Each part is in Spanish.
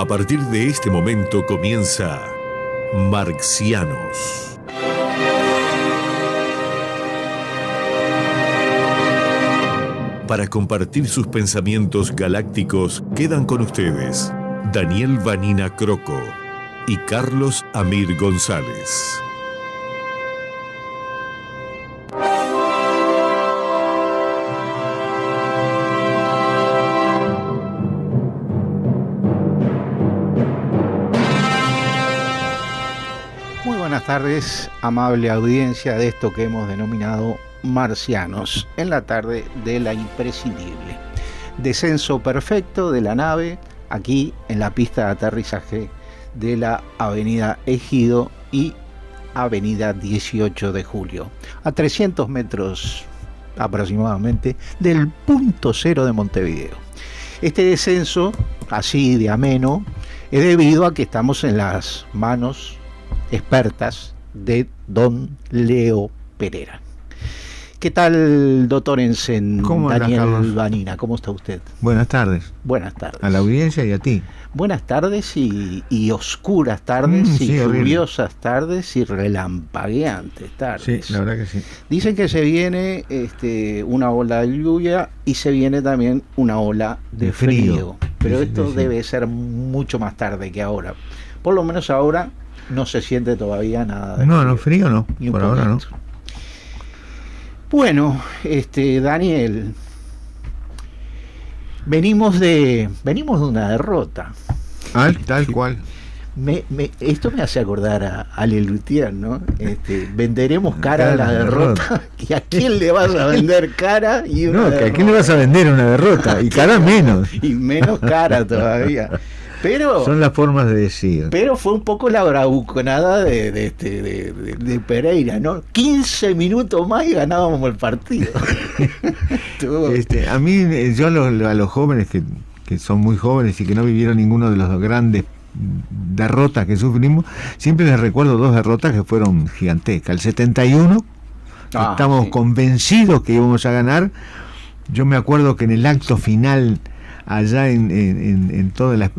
A partir de este momento comienza Marxianos. Para compartir sus pensamientos galácticos quedan con ustedes Daniel Vanina Croco y Carlos Amir González. Muy buenas tardes, amable audiencia de esto que hemos denominado Marcianos, en la tarde de la imprescindible. Descenso perfecto de la nave aquí en la pista de aterrizaje de la avenida Ejido y avenida 18 de Julio, a 300 metros aproximadamente del punto cero de Montevideo. Este descenso, así de ameno, es debido a que estamos en las manos expertas de don Leo Pereira. ¿Qué tal, doctor Ensen? Daniel Vanina, ¿cómo está usted? Buenas tardes. Buenas tardes. A la audiencia y a ti. Buenas tardes y oscuras tardes, sí, y lluviosas horrible. Tardes y relampagueantes tardes. Sí, la verdad que sí. Dicen que se viene una ola de lluvia y se viene también una ola de frío. Pero esto debe ser mucho más tarde que ahora. Por lo menos ahora no se siente todavía nada de No, frío no, por ahora no. Bueno, Daniel, venimos de una derrota. Tal cual. Esto me hace acordar a Lelutier, ¿no? Venderemos cara a la derrota. ¿Y a quién le vas a vender cara? Y una derrota? ¿A quién le vas a vender una derrota? Y cara menos. Y menos cara todavía. Pero son las formas de decir. Pero fue un poco la bravuconada de Pereira, ¿no? 15 minutos más y ganábamos el partido. A mí, yo a los jóvenes que son muy jóvenes y que no vivieron ninguno de los grandes derrotas que sufrimos, siempre les recuerdo dos derrotas que fueron gigantescas. El 71, estamos convencidos que íbamos a ganar. Yo me acuerdo que en el acto final, allá en toda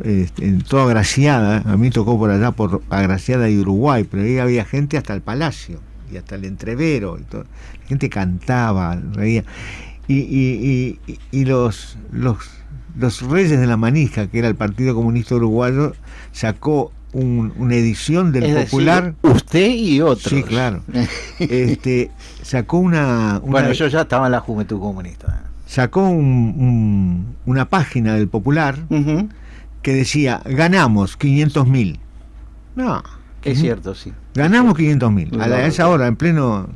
Agraciada, a mí tocó por allá por Agraciada y Uruguay, pero ahí había gente hasta el Palacio y hasta el Entrevero, y todo. La gente cantaba, reía, y los Reyes de la Manija, que era el Partido Comunista Uruguayo, sacó una edición del Popular. Decir, usted y otros. Sí, claro. Sacó una. Bueno, yo ya estaba en la Juventud Comunista. Sacó una página del Popular que decía: ganamos 500.000. No. Es cierto, sí. Ganamos 500.000. A esa hora, en pleno.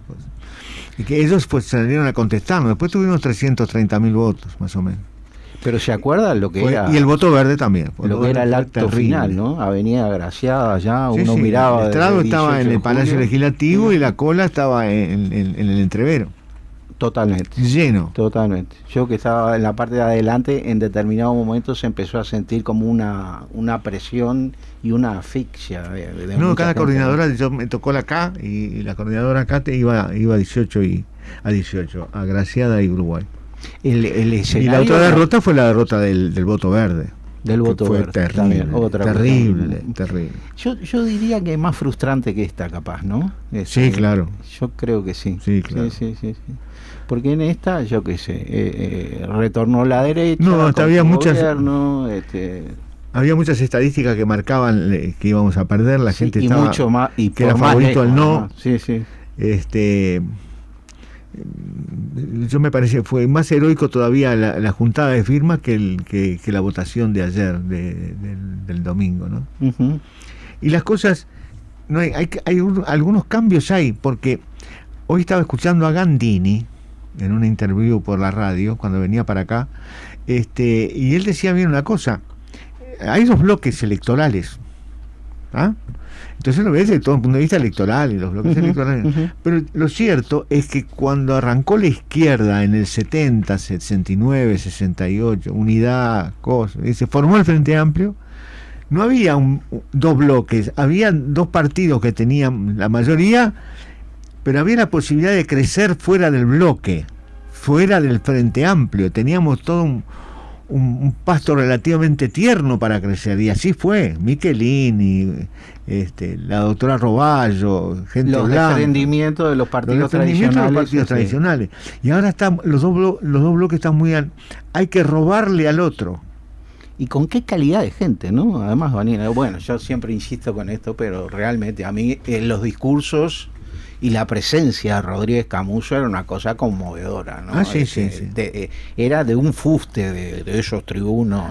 Y que ellos pues salieron a contestarnos. Después tuvimos 330.000 votos, más o menos. Pero ¿se acuerdan lo que era? Y el voto verde también. Lo que era el acto terrible. Final, ¿no? Avenida Agraciada, allá uno miraba. El estrado estaba en el Palacio Legislativo y la cola estaba en el Entrevero. Totalmente. Lleno. Totalmente. Yo que estaba en la parte de adelante, en determinado momento se empezó a sentir como una presión y una asfixia. Cada coordinadora, yo me tocó la K y la coordinadora acá iba 18 a 18, Agraciada y Uruguay. Y la otra derrota fue la derrota del voto verde. Del voto fue verde. Terrible, terrible. Yo diría que es más frustrante que esta, capaz, ¿no? Sí, claro. Yo creo que sí. Sí, claro. Sí. Porque en esta, yo qué sé, retornó la derecha. No, había muchas. Gobierno, había muchas estadísticas que marcaban que íbamos a perder. La gente y estaba. Mucho más, y que era favorito al no. Sí. Yo me parece fue más heroico todavía la juntada de firmas que la votación de ayer del domingo, ¿no? Uh-huh. Y las cosas no hay algunos cambios porque hoy estaba escuchando a Gandini en una interview por la radio cuando venía para acá, y él decía bien una cosa: hay dos bloques electorales, entonces lo ves desde todo el punto de vista electoral y los bloques electorales. Pero lo cierto es que cuando arrancó la izquierda en el 70, 69, 68, unidad, y se formó el Frente Amplio, no había dos bloques, había dos partidos que tenían la mayoría, pero había la posibilidad de crecer fuera del bloque, fuera del Frente Amplio. Teníamos todo un pasto relativamente tierno para crecer, y así fue. Michelini, la doctora Roballo, gente los blanca, desprendimientos de los partidos tradicionales. Y ahora están los dos bloques están hay que robarle al otro. Y con qué calidad de gente, ¿no? Además, Vanina, bueno, yo siempre insisto con esto, pero realmente a mí los discursos y la presencia de Rodríguez Camuso era una cosa conmovedora, ¿no? Sí. Era de un fuste de esos tribunos.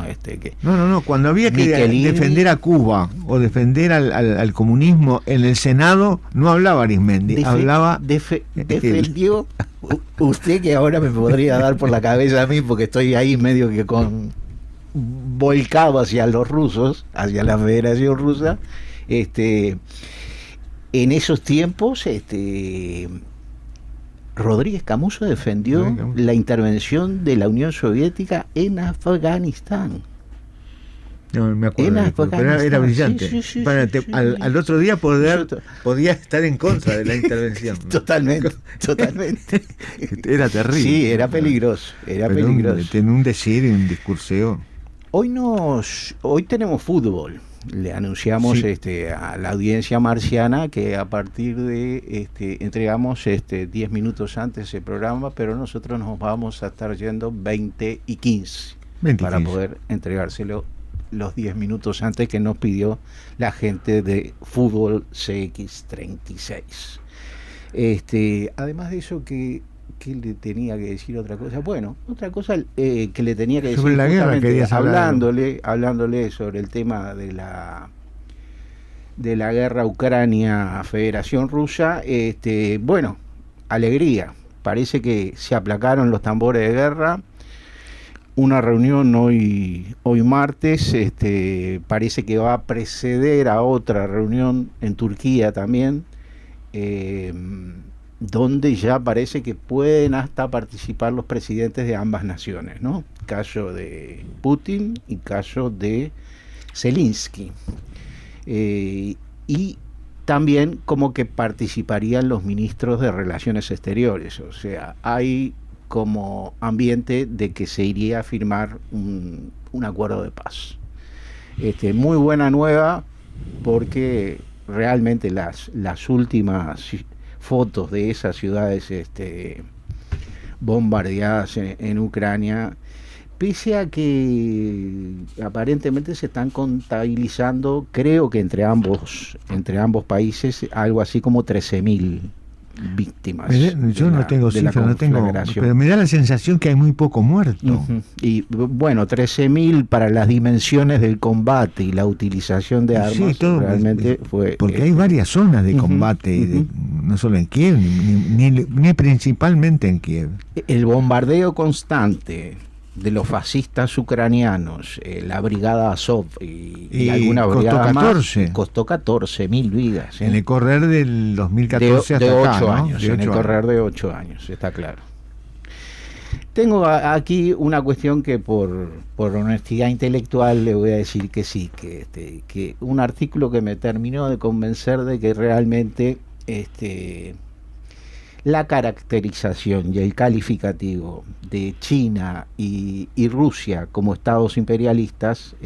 No, cuando había que defender a Cuba o defender al comunismo en el Senado, no hablaba Arismendi, hablaba... defendió usted, que ahora me podría dar por la cabeza a mí, porque estoy ahí medio que volcado hacia los rusos, hacia la Federación Rusa. En esos tiempos, Rodríguez Camuso defendió la intervención de la Unión Soviética en Afganistán. No me acuerdo, pero era brillante. Sí, al otro día podía estar en contra de la intervención. Totalmente. Era terrible. Sí, era peligroso. Tenía un decir y un discurseo. Hoy tenemos fútbol. Le anunciamos a la audiencia marciana que a partir de entregamos 10 minutos antes el programa, pero nosotros nos vamos a estar yendo 20 y 15 para poder entregárselo los 10 minutos antes que nos pidió la gente de Fútbol CX36. Además de eso, que le tenía que decir otra cosa. Bueno, otra cosa que le tenía que decir sobre la guerra, hablándole sobre el tema de la guerra Ucrania-Federación Rusa. Bueno, alegría. Parece que se aplacaron los tambores de guerra. Una reunión hoy martes, parece que va a preceder a otra reunión en Turquía también, donde ya parece que pueden hasta participar los presidentes de ambas naciones, ¿no? Caso de Putin y caso de Zelensky. Y también como que participarían los ministros de Relaciones Exteriores, o sea, hay como ambiente de que se iría a firmar un acuerdo de paz. Muy buena nueva, porque realmente las últimas fotos de esas ciudades bombardeadas en Ucrania, pese a que aparentemente se están contabilizando, creo que entre ambos países, algo así como 13.000 víctimas. Yo no tengo cifras, pero me da la sensación que hay muy poco muerto. Uh-huh. Y bueno, 13.000 para las dimensiones del combate y la utilización de armas, todo, realmente fue... Porque hay varias zonas de combate, no solo en Kiev, ni principalmente en Kiev. El bombardeo constante de los fascistas ucranianos, la brigada Azov y alguna brigada más, costó 14.000 vidas. En el correr del 2014 de hasta 8 acá, años, ¿no? en el correr de 8 años, está claro. Tengo aquí una cuestión que por honestidad intelectual le voy a decir que sí, que un artículo que me terminó de convencer de que realmente la caracterización y el calificativo de China y Rusia como estados imperialistas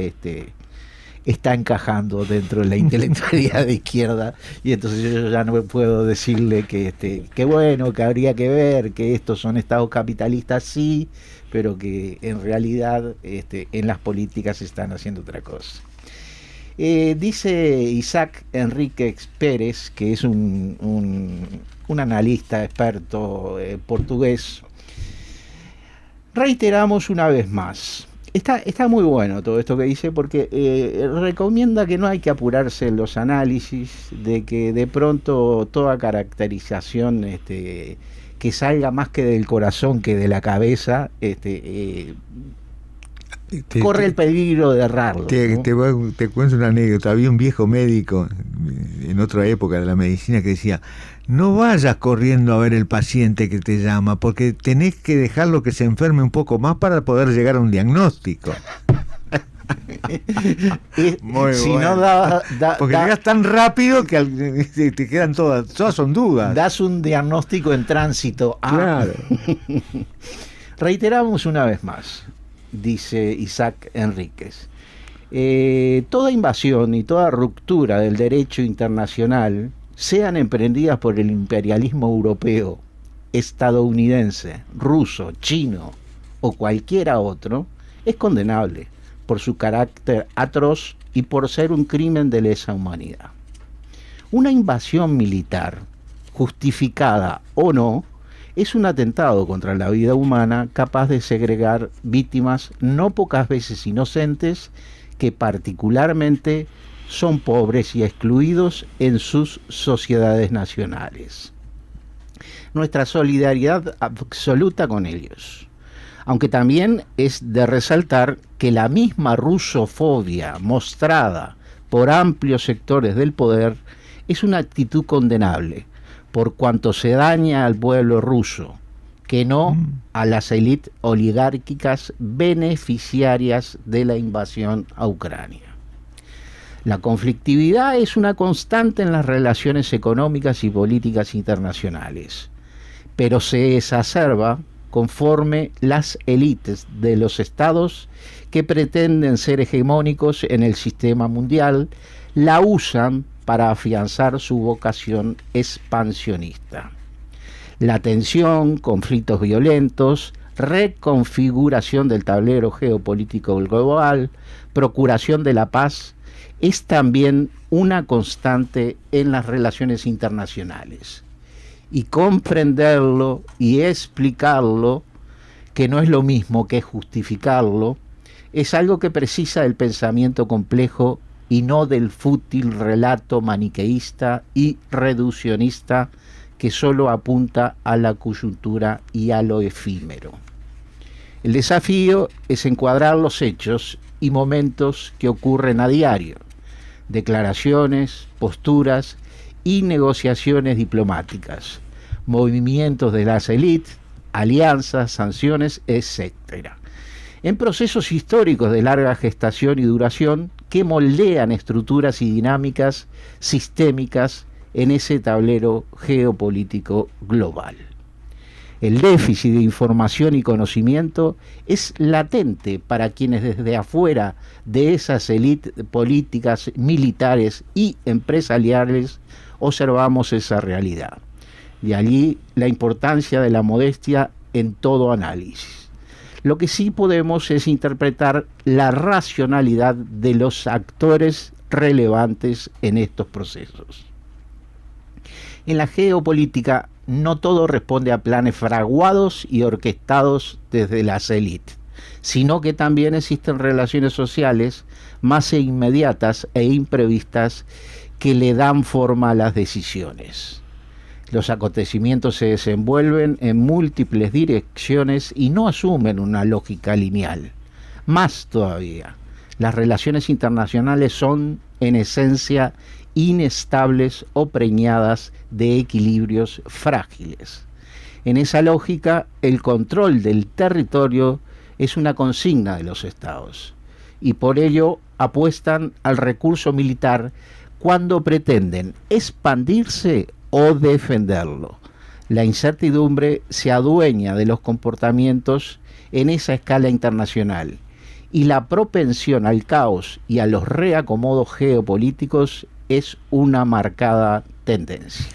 está encajando dentro de la intelectualidad de izquierda, y entonces yo ya no puedo decirle que bueno, que habría que ver que estos son estados capitalistas, sí, pero que en realidad en las políticas están haciendo otra cosa. Dice Isaac Enríquez Pérez, que es un analista experto portugués: reiteramos una vez más. Está muy bueno todo esto que dice, porque recomienda que no hay que apurarse en los análisis, de que de pronto toda caracterización que salga más que del corazón que de la cabeza corre el peligro de errarlo, ¿no? Te cuento una anécdota. Había un viejo médico en otra época de la medicina que decía: no vayas corriendo a ver el paciente que te llama, porque tenés que dejarlo que se enferme un poco más para poder llegar a un diagnóstico. Muy si bueno. No porque llegas tan rápido que te quedan todas son dudas. Das un diagnóstico en tránsito. Claro. Reiteramos una vez más: dice Isaac Enríquez. Toda invasión y toda ruptura del derecho internacional, sean emprendidas por el imperialismo europeo, estadounidense, ruso, chino o cualquiera otro, es condenable por su carácter atroz y por ser un crimen de lesa humanidad. Una invasión militar, justificada o no, es un atentado contra la vida humana capaz de segregar víctimas no pocas veces inocentes que particularmente son pobres y excluidos en sus sociedades nacionales. Nuestra solidaridad absoluta con ellos. Aunque también es de resaltar que la misma rusofobia mostrada por amplios sectores del poder es una actitud condenable, por cuanto se daña al pueblo ruso, que no a las élites oligárquicas beneficiarias de la invasión a Ucrania. La conflictividad es una constante en las relaciones económicas y políticas internacionales, pero se exacerba conforme las élites de los estados que pretenden ser hegemónicos en el sistema mundial la usan para afianzar su vocación expansionista. La tensión, conflictos violentos, reconfiguración del tablero geopolítico global, procuración de la paz, es también una constante en las relaciones internacionales. Y comprenderlo y explicarlo, que no es lo mismo que justificarlo, es algo que precisa del pensamiento complejo y no del fútil relato maniqueísta y reduccionista que solo apunta a la coyuntura y a lo efímero. El desafío es encuadrar los hechos y momentos que ocurren a diario, declaraciones, posturas y negociaciones diplomáticas, movimientos de las élites, alianzas, sanciones, etc., en procesos históricos de larga gestación y duración que moldean estructuras y dinámicas sistémicas en ese tablero geopolítico global. El déficit de información y conocimiento es latente para quienes desde afuera de esas élites políticas, militares y empresariales observamos esa realidad. De allí la importancia de la modestia en todo análisis. Lo que sí podemos es interpretar la racionalidad de los actores relevantes en estos procesos. En la geopolítica no todo responde a planes fraguados y orquestados desde las élites, sino que también existen relaciones sociales más inmediatas e imprevistas que le dan forma a las decisiones. Los acontecimientos se desenvuelven en múltiples direcciones y no asumen una lógica lineal. Más todavía, las relaciones internacionales son, en esencia, inestables o preñadas de equilibrios frágiles. En esa lógica, el control del territorio es una consigna de los estados, y por ello apuestan al recurso militar cuando pretenden expandirse o defenderlo. La incertidumbre se adueña de los comportamientos en esa escala internacional y la propensión al caos y a los reacomodos geopolíticos es una marcada tendencia.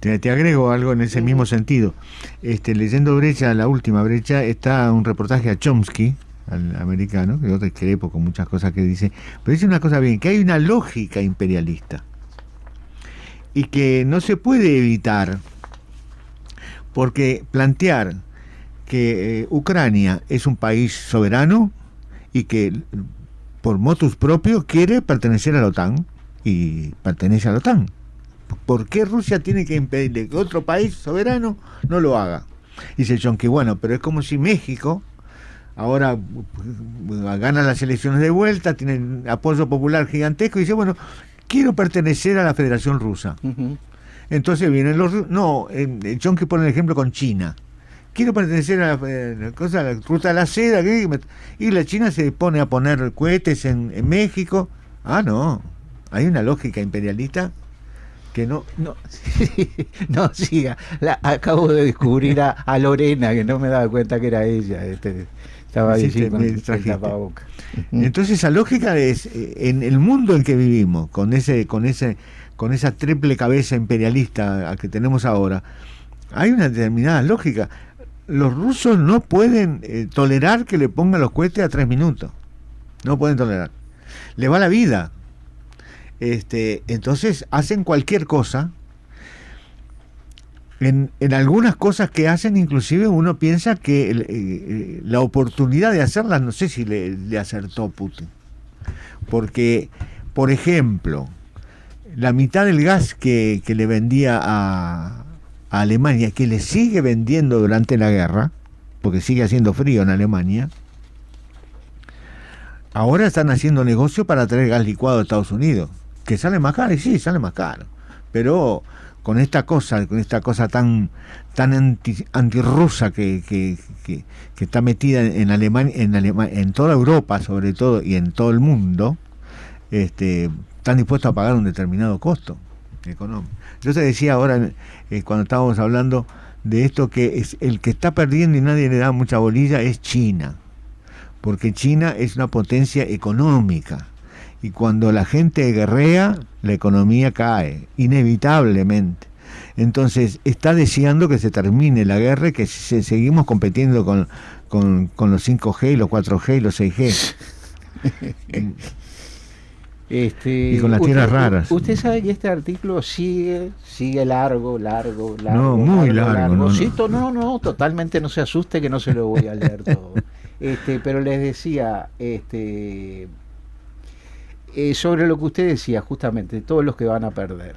Te agrego algo en ese mismo sentido. Leyendo Brecha, la última Brecha, está un reportaje a Chomsky, al americano, que yo discrepo con muchas cosas que dice, pero dice una cosa bien, que hay una lógica imperialista y que no se puede evitar, porque plantear que Ucrania es un país soberano y que por motus propio quiere pertenecer a la OTAN y pertenece a la OTAN. ¿Por qué Rusia tiene que impedirle que otro país soberano no lo haga? Dice Chomsky, bueno, pero es como si México ahora gana las elecciones de vuelta, tiene apoyo popular gigantesco y dice, bueno, quiero pertenecer a la Federación Rusa. Uh-huh. Entonces vienen Chomsky pone el ejemplo con China. Quiero pertenecer a la ruta de la seda, y la China se pone a poner cohetes en México. Ah, no, hay una lógica imperialista que no... No, siga. Acabo de descubrir a Lorena, que no me daba cuenta que era ella. Estaba ahí con el tapabocas. Entonces esa lógica es, en el mundo en que vivimos, con esa triple cabeza imperialista que tenemos ahora, hay una determinada lógica. Los rusos no pueden tolerar que le pongan los cohetes a 3 minutos. No pueden tolerar. Le va la vida. Entonces hacen cualquier cosa. En algunas cosas que hacen, inclusive uno piensa que la oportunidad de hacerlas, no sé si le acertó Putin. Porque, por ejemplo, la mitad del gas que le vendía a Alemania, que le sigue vendiendo durante la guerra, porque sigue haciendo frío en Alemania, ahora están haciendo negocio para traer gas licuado de Estados Unidos, que sale más caro, y sí, sale más caro, pero con esta cosa tan antirrusa que está metida en Alemania, en toda Europa sobre todo, y en todo el mundo, están dispuestos a pagar un determinado costo económico. Yo te decía ahora, cuando estábamos hablando de esto, que es el que está perdiendo y nadie le da mucha bolilla es China, porque China es una potencia económica, y cuando la gente guerrea, la economía cae, inevitablemente. Entonces está deseando que se termine la guerra y que seguimos compitiendo con los 5G, los 4G y los 6G. Y con las tierras raras. Usted sabe que este artículo sigue largo. No, muy largo. No, totalmente, no se asuste que no se lo voy a leer todo. Pero les decía, sobre lo que usted decía, justamente, todos los que van a perder.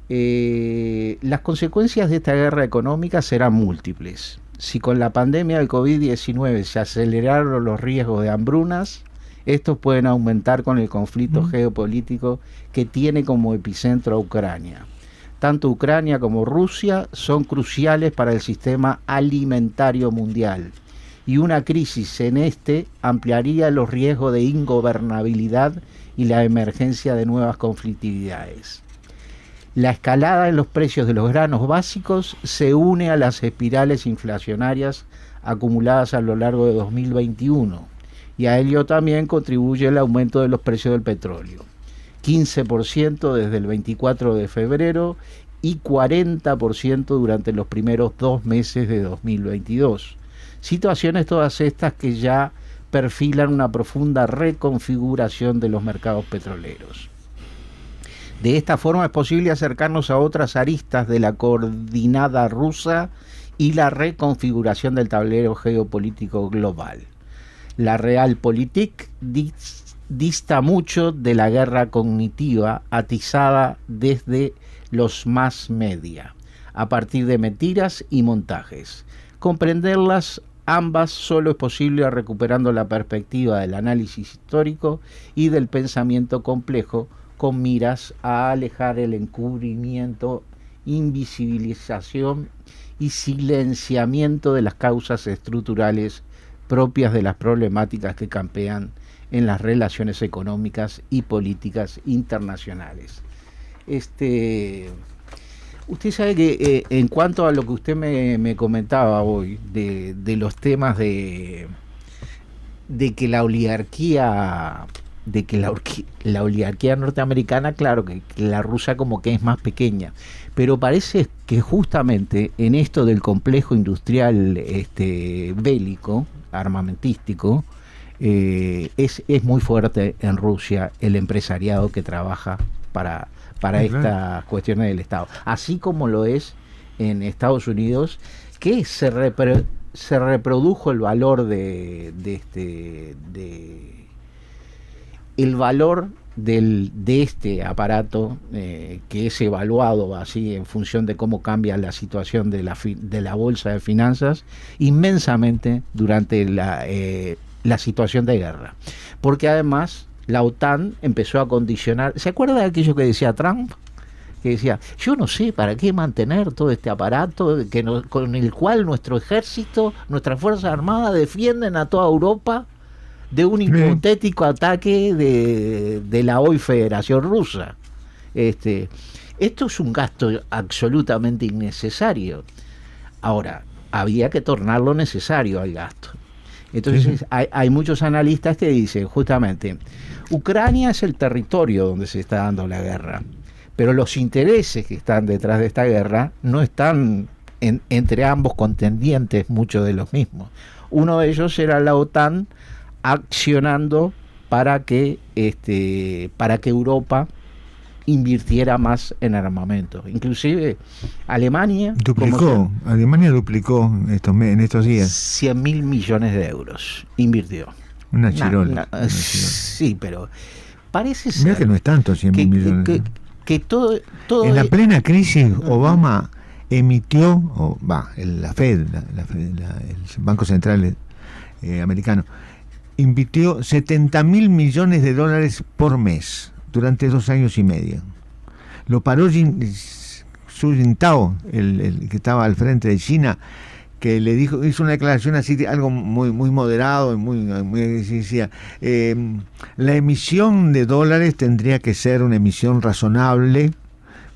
Las consecuencias de esta guerra económica serán múltiples. Si con la pandemia del COVID-19 se aceleraron los riesgos de hambrunas, estos pueden aumentar con el conflicto geopolítico que tiene como epicentro a Ucrania. Tanto Ucrania como Rusia son cruciales para el sistema alimentario mundial, y una crisis en ampliaría los riesgos de ingobernabilidad y la emergencia de nuevas conflictividades. La escalada en los precios de los granos básicos se une a las espirales inflacionarias acumuladas a lo largo de 2021, y a ello también contribuye el aumento de los precios del petróleo, 15% desde el 24 de febrero y 40% durante los primeros 2 meses de 2022. Situaciones todas estas que ya perfilan una profunda reconfiguración de los mercados petroleros. De esta forma es posible acercarnos a otras aristas de la coordinada rusa y la reconfiguración del tablero geopolítico global. La Realpolitik dista mucho de la guerra cognitiva atizada desde los mass media, a partir de mentiras y montajes. Comprenderlas ambas solo es posible recuperando la perspectiva del análisis histórico y del pensamiento complejo, con miras a alejar el encubrimiento, invisibilización y silenciamiento de las causas estructurales propias de las problemáticas que campean en las relaciones económicas y políticas internacionales. Usted sabe que en cuanto a lo que usted me comentaba hoy, de los temas de que la oligarquía norteamericana, claro que la rusa como que es más pequeña, pero parece que justamente en esto del complejo industrial bélico, armamentístico, es muy fuerte en Rusia el empresariado que trabaja para estas cuestiones del Estado, así como lo es en Estados Unidos, que se reprodujo el valor el valor de este aparato, que es evaluado así en función de cómo cambia la situación de la bolsa de finanzas, inmensamente durante la situación de guerra, porque además la OTAN empezó a condicionar. ¿Se acuerda de aquello que decía Trump? Que decía, yo no sé para qué mantener todo este aparato con el cual nuestro ejército, nuestras fuerzas armadas defienden a toda Europa de un hipotético ataque de la hoy Federación Rusa. Esto es un gasto absolutamente innecesario. Ahora, había que tornarlo necesario al gasto. Entonces, sí. Hay muchos analistas que dicen, justamente, Ucrania es el territorio donde se está dando la guerra, pero los intereses que están detrás de esta guerra no están entre ambos contendientes, muchos de los mismos. Uno de ellos era la OTAN accionando para que Europa invirtiera más en armamento. Inclusive Alemania duplicó en estos días 100.000 millones de euros invirtió. Una chirola. Sí, pero parece ser. Mira que no es tanto 100.000 millones. Que todo en la plena crisis Obama emitió, la Fed, el Banco Central americano, invirtió $70.000 millones por mes durante 2 años y medio. Lo paró Xu Jintao, el que estaba al frente de China, que le dijo, hizo una declaración así, algo muy moderado, muy decía, la emisión de dólares tendría que ser una emisión razonable,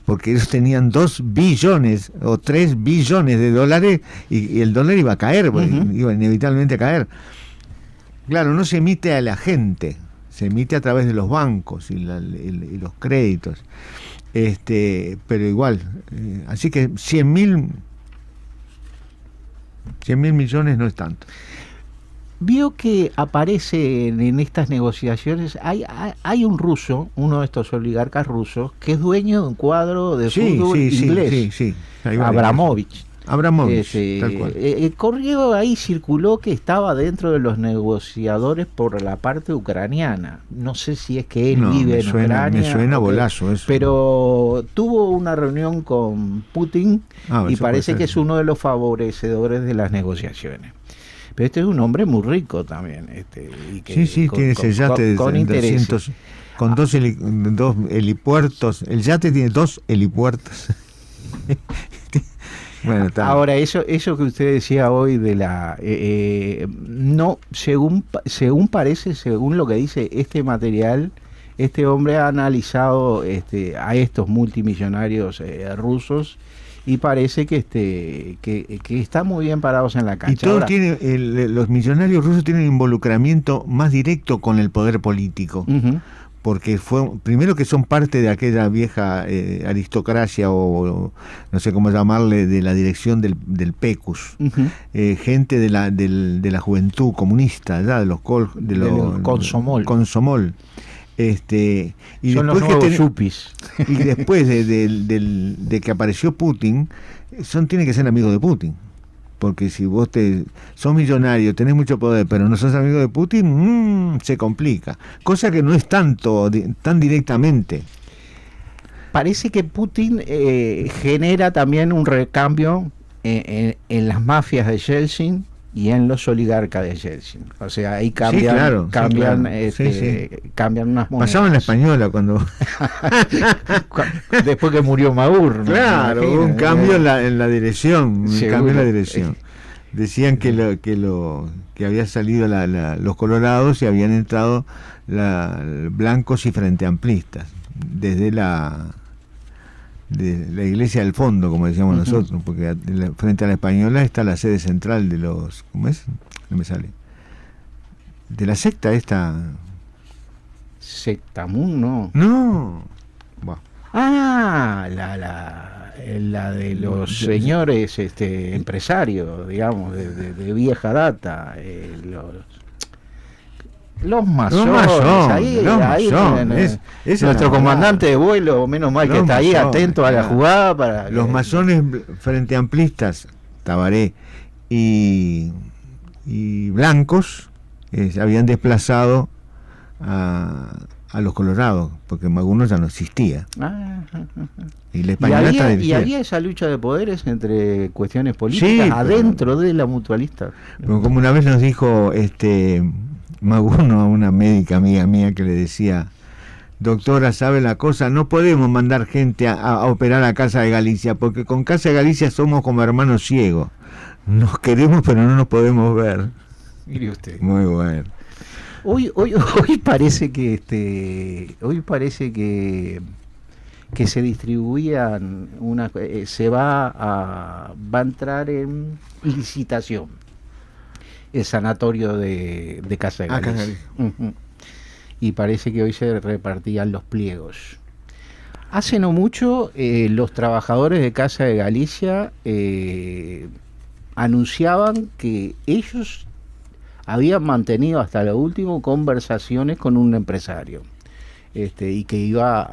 porque ellos tenían 2 billones o 3 billones de dólares y el dólar iba a caer, iba inevitablemente a caer. Claro, no se emite a la gente, se emite a través de los bancos y los créditos, pero igual, así que 100.000 millones no es tanto. Vio que aparece en estas negociaciones, hay un ruso, uno de estos oligarcas rusos, que es dueño de un cuadro de fútbol inglés, sí. Abramovich, tal cual. Corrió ahí, circuló que estaba dentro de los negociadores por la parte ucraniana. No sé si es que él vive en Ucrania. Me suena bolazo eso. Pero tuvo una reunión con Putin y parece que es uno de los favorecedores de las negociaciones. Pero este es un hombre muy rico también. Y que tiene ese yate con 200, con 2 helipuertos. El yate tiene 2 helipuertos. Bueno, ahora, eso que usted decía hoy de la... no, según parece, según lo que dice este material, este hombre ha analizado a estos multimillonarios rusos y parece que están muy bien parados en la cancha. Y todo los millonarios rusos tienen involucramiento más directo con el poder político. Uh-huh. Porque primero que son parte de aquella vieja aristocracia o no sé cómo llamarle, de la dirección del PECUS, uh-huh. Gente de la juventud comunista, ¿ya? de los Komsomol. Y son los nuevos yuppies. Y después de que apareció Putin, tienen que ser amigos de Putin. Porque si vos sos millonario, tenés mucho poder, pero no sos amigo de Putin, se complica. Cosa que no es tan directamente. Parece que Putin genera también un recambio en las mafias de Yeltsin y en los oligarcas de Yeltsin. O sea, ahí cambian unas monedas. Pasaba en la Española cuando después que murió Maur, ¿no? Claro, hubo un cambio en la dirección, Decían que había salido los colorados y habían entrado blancos y frente amplistas desde la iglesia del fondo, como decíamos uh-huh. nosotros, porque frente a la Española está la sede central de los, ¿cómo es? No me sale. De la secta esta. Sectamun, no. No. Bueno. La de los señores empresarios, digamos, de vieja data, los masones, ahí nuestro comandante de vuelo, menos mal que está ahí atento a la jugada para los masones frente amplistas, Tabaré y blancos habían desplazado a los colorados, porque algunos ya no existía. Y la española y había esa lucha de poderes entre cuestiones políticas adentro de la mutualista. Pero como una vez nos dijo Maguno a una médica amiga mía que le decía: doctora, ¿sabe la cosa? No podemos mandar gente a operar a Casa de Galicia, porque con Casa de Galicia somos como hermanos ciegos. Nos queremos, pero no nos podemos ver. Mire usted. Muy bueno. Hoy parece que que se distribuían, va a entrar en licitación el sanatorio de Casa de Galicia. Uh-huh. Y parece que hoy se repartían los pliegos. Hace no mucho, los trabajadores de Casa de Galicia anunciaban que ellos habían mantenido hasta lo último conversaciones con un empresario, y que iba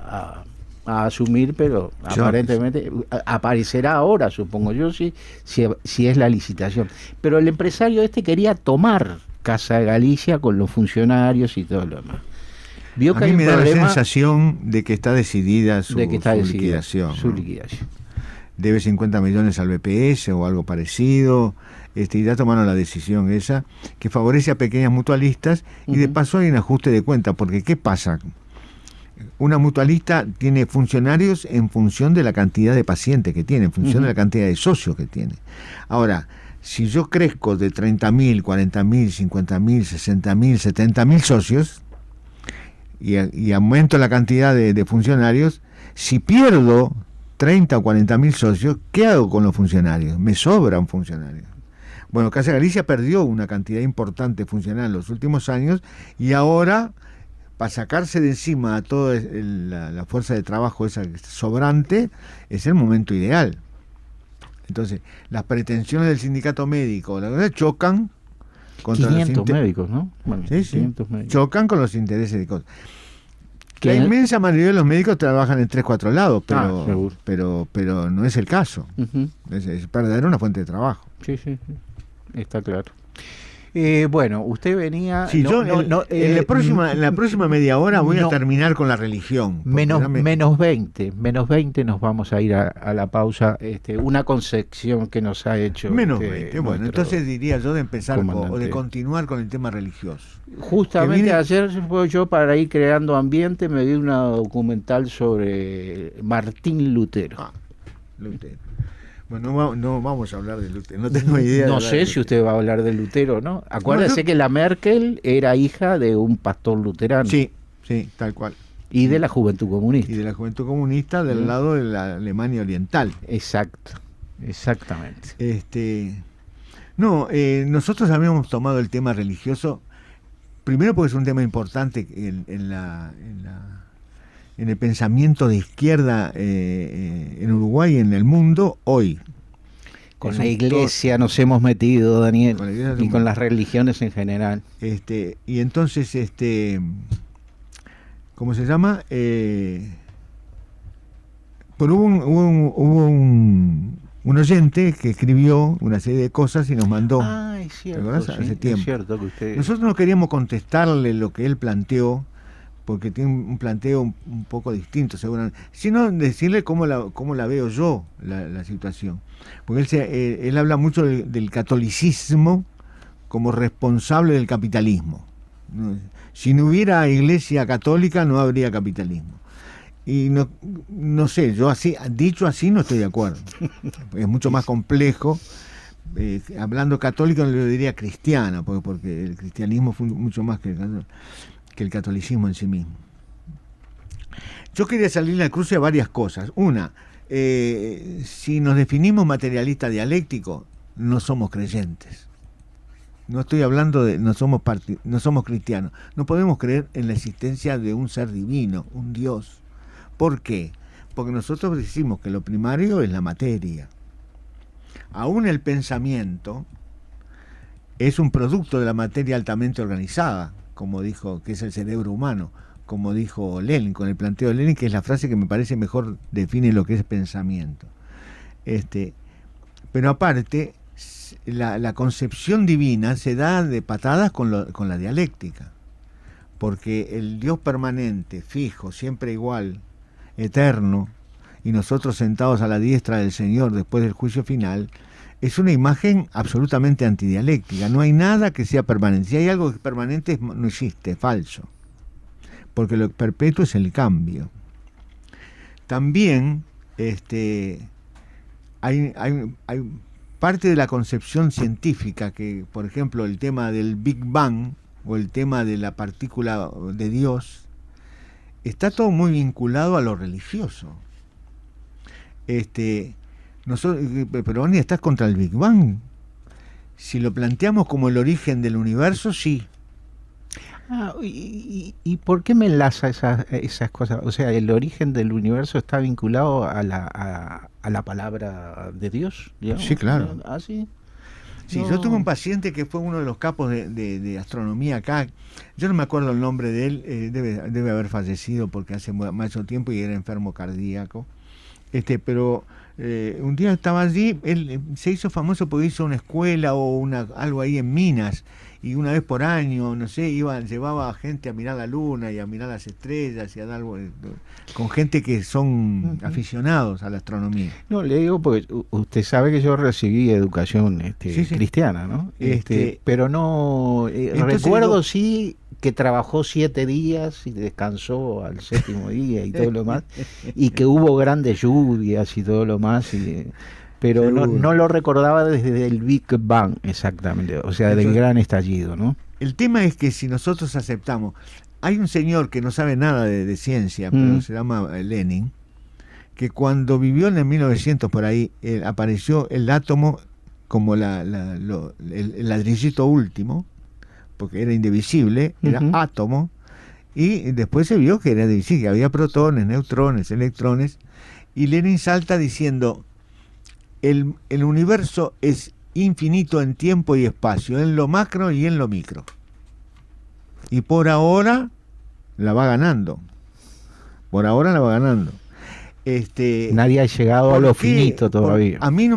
a asumir, pero aparentemente aparecerá ahora, supongo yo, si es la licitación. Pero el empresario quería tomar Casa de Galicia con los funcionarios y todo lo demás. Vio que a mí me da la sensación de que está decidida su liquidación. Debe 50 millones al BPS o algo parecido, y ya tomaron la decisión esa, que favorece a pequeñas mutualistas, y de paso hay un ajuste de cuenta, porque ¿qué pasa? Una mutualista tiene funcionarios en función de la cantidad de pacientes que tiene, en función de la cantidad de socios que tiene. Ahora, si yo crezco de 30.000, 40.000, 50.000, 60.000, 70.000 socios, y aumento la cantidad de funcionarios, si pierdo 30 o 40.000 socios, ¿qué hago con los funcionarios? Me sobran funcionarios. Bueno, Casa Galicia perdió una cantidad importante de funcionarios en los últimos años, y ahora, para sacarse de encima a toda la fuerza de trabajo esa sobrante, es el momento ideal. Entonces, las pretensiones del sindicato médico chocan contra 500 médicos, ¿no? Bueno, sí, 500 médicos. Chocan con los intereses de cosas. La inmensa mayoría de los médicos trabajan en 3-4 lados, pero no es el caso. Uh-huh. Es perder una fuente de trabajo. Sí, está claro. Bueno, usted venía... Sí, en la próxima media hora voy a terminar con la religión. Menos 20 nos vamos a ir a la pausa. Una concepción que nos ha hecho... Menos 20, bueno, entonces diría yo de empezar o de continuar con el tema religioso. Justamente ayer yo, para ir creando ambiente, me vi una documental sobre Martín Lutero. Lutero. Bueno, no vamos a hablar de Lutero, no tengo idea. No sé si usted va a hablar de Lutero, ¿no? Acuérdese que la Merkel era hija de un pastor luterano. Sí, tal cual. Y de la Juventud Comunista. Y de la Juventud Comunista del lado de la Alemania Oriental. Exactamente. Nosotros habíamos tomado el tema religioso, primero porque es un tema importante en el pensamiento de izquierda en Uruguay y en el mundo hoy. Con la iglesia nos hemos metido, Daniel, y con las religiones en general. Y entonces, ¿cómo se llama? Hubo un oyente que escribió una serie de cosas y nos mandó. Es cierto, hace tiempo. Es cierto que usted... Nosotros no queríamos contestarle lo que él planteó, porque tiene un planteo un poco distinto seguramente, sino decirle cómo la veo yo la situación, porque él habla mucho del catolicismo como responsable del capitalismo. Si no hubiera iglesia católica no habría capitalismo, y no sé, yo dicho así no estoy de acuerdo. Es mucho más complejo. Hablando católico le diría cristiano, porque el cristianismo fue mucho más que el catolicismo en sí mismo. Yo quería salir al cruce a varias cosas. Una, si nos definimos materialista dialéctico, no somos creyentes. No estoy hablando de no somos cristianos. No podemos creer en la existencia de un ser divino, un Dios. ¿Por qué? Porque nosotros decimos que lo primario es la materia. Aún el pensamiento es un producto de la materia altamente organizada, como dijo, que es el cerebro humano, como dijo Lenin, con el planteo de Lenin, que es la frase que me parece mejor define lo que es pensamiento. Pero aparte, la concepción divina se da de patadas con la dialéctica, porque el Dios permanente, fijo, siempre igual, eterno, y nosotros sentados a la diestra del Señor después del juicio final, es una imagen absolutamente antidialéctica. No hay nada que sea permanente. Si hay algo que es permanente, no existe, es falso. Porque lo perpetuo es el cambio. También hay parte de la concepción científica que, por ejemplo, el tema del Big Bang o el tema de la partícula de Dios, está todo muy vinculado a lo religioso. Pero Bonnie, ¿estás contra el Big Bang? Si lo planteamos como el origen del universo, sí. ¿Y por qué me enlaza esas cosas? O sea, el origen del universo está vinculado a la palabra de Dios, digamos. Sí, claro. ¿Ah, sí? Sí, No. yo tuve un paciente que fue uno de los capos de astronomía acá. Yo no me acuerdo el nombre de él, debe haber fallecido porque hace mucho tiempo y era enfermo cardíaco. Pero un día estaba allí, él se hizo famoso porque hizo una escuela o algo ahí en Minas, y una vez por año, no sé, llevaba a gente a mirar la luna y a mirar las estrellas y a dar con gente que son aficionados a la astronomía. No, le digo porque usted sabe que yo recibí educación cristiana, ¿no? Pero no, recuerdo sí que trabajó 7 días y descansó al 7º día y todo lo más, y que hubo grandes lluvias y todo lo más, pero no lo recordaba desde el Big Bang exactamente, o sea, del gran estallido, ¿no? El tema es que si nosotros aceptamos, hay un señor que no sabe nada de ciencia, pero se llama Lenin, que cuando vivió en el 1900 por ahí, apareció el átomo como el ladrillito último, porque era indivisible, era átomo, y después se vio que era divisible, que había protones, neutrones, electrones, y Lenin salta diciendo: el universo es infinito en tiempo y espacio, en lo macro y en lo micro. Y por ahora la va ganando. Nadie ha llegado a lo finito todavía. A mí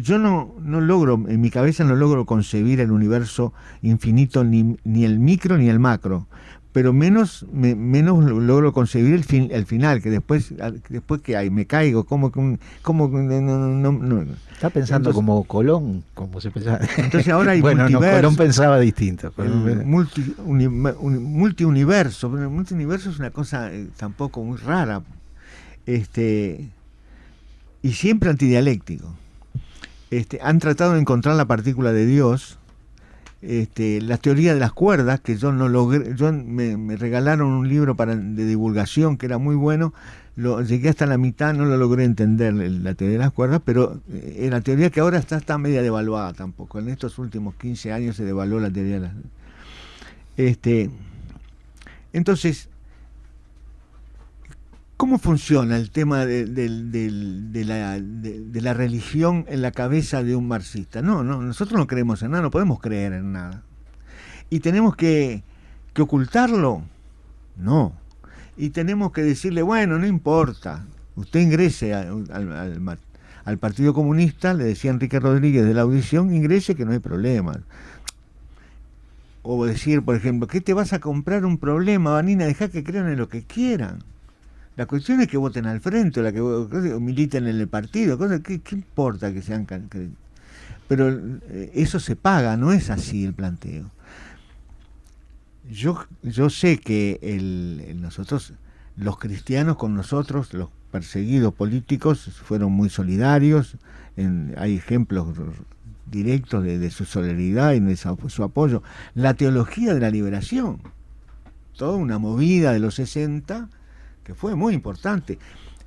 yo no logro, en mi cabeza no logro concebir el universo infinito, ni el micro ni el macro, pero menos logro concebir el final, que después que hay, me caigo, como no. Está pensando entonces, como Colón, como se pensaba. Entonces ahora hay bueno, multiverso. No, Colón pensaba distinto. Multiuniverso, pero el multiuniverso es una cosa tampoco muy rara. Y siempre antidialéctico. Han tratado de encontrar la partícula de Dios. La teoría de las cuerdas, que yo no logré, me regalaron un libro de divulgación que era muy bueno, llegué hasta la mitad, no lo logré entender, la teoría de las cuerdas, pero la teoría que ahora está media devaluada tampoco. En estos últimos 15 años se devaluó la teoría de las... Entonces, ¿cómo funciona el tema de la religión en la cabeza de un marxista? No, nosotros no creemos en nada, no podemos creer en nada. ¿Y tenemos que ocultarlo? No. Y tenemos que decirle, bueno, no importa, usted ingrese al Partido Comunista, le decía Enrique Rodríguez de la audición, ingrese que no hay problema. O decir, por ejemplo, ¿qué te vas a comprar un problema, Vanina? Dejá que crean en lo que quieran. La cuestión es que voten al frente, o militen en el partido, ¿qué importa que sean? Pero eso se paga, no es así el planteo. Yo sé que nosotros, los cristianos con nosotros, los perseguidos políticos, fueron muy solidarios, hay ejemplos directos de su solidaridad y de su apoyo. La teología de la liberación, toda una movida de los 60, que fue muy importante,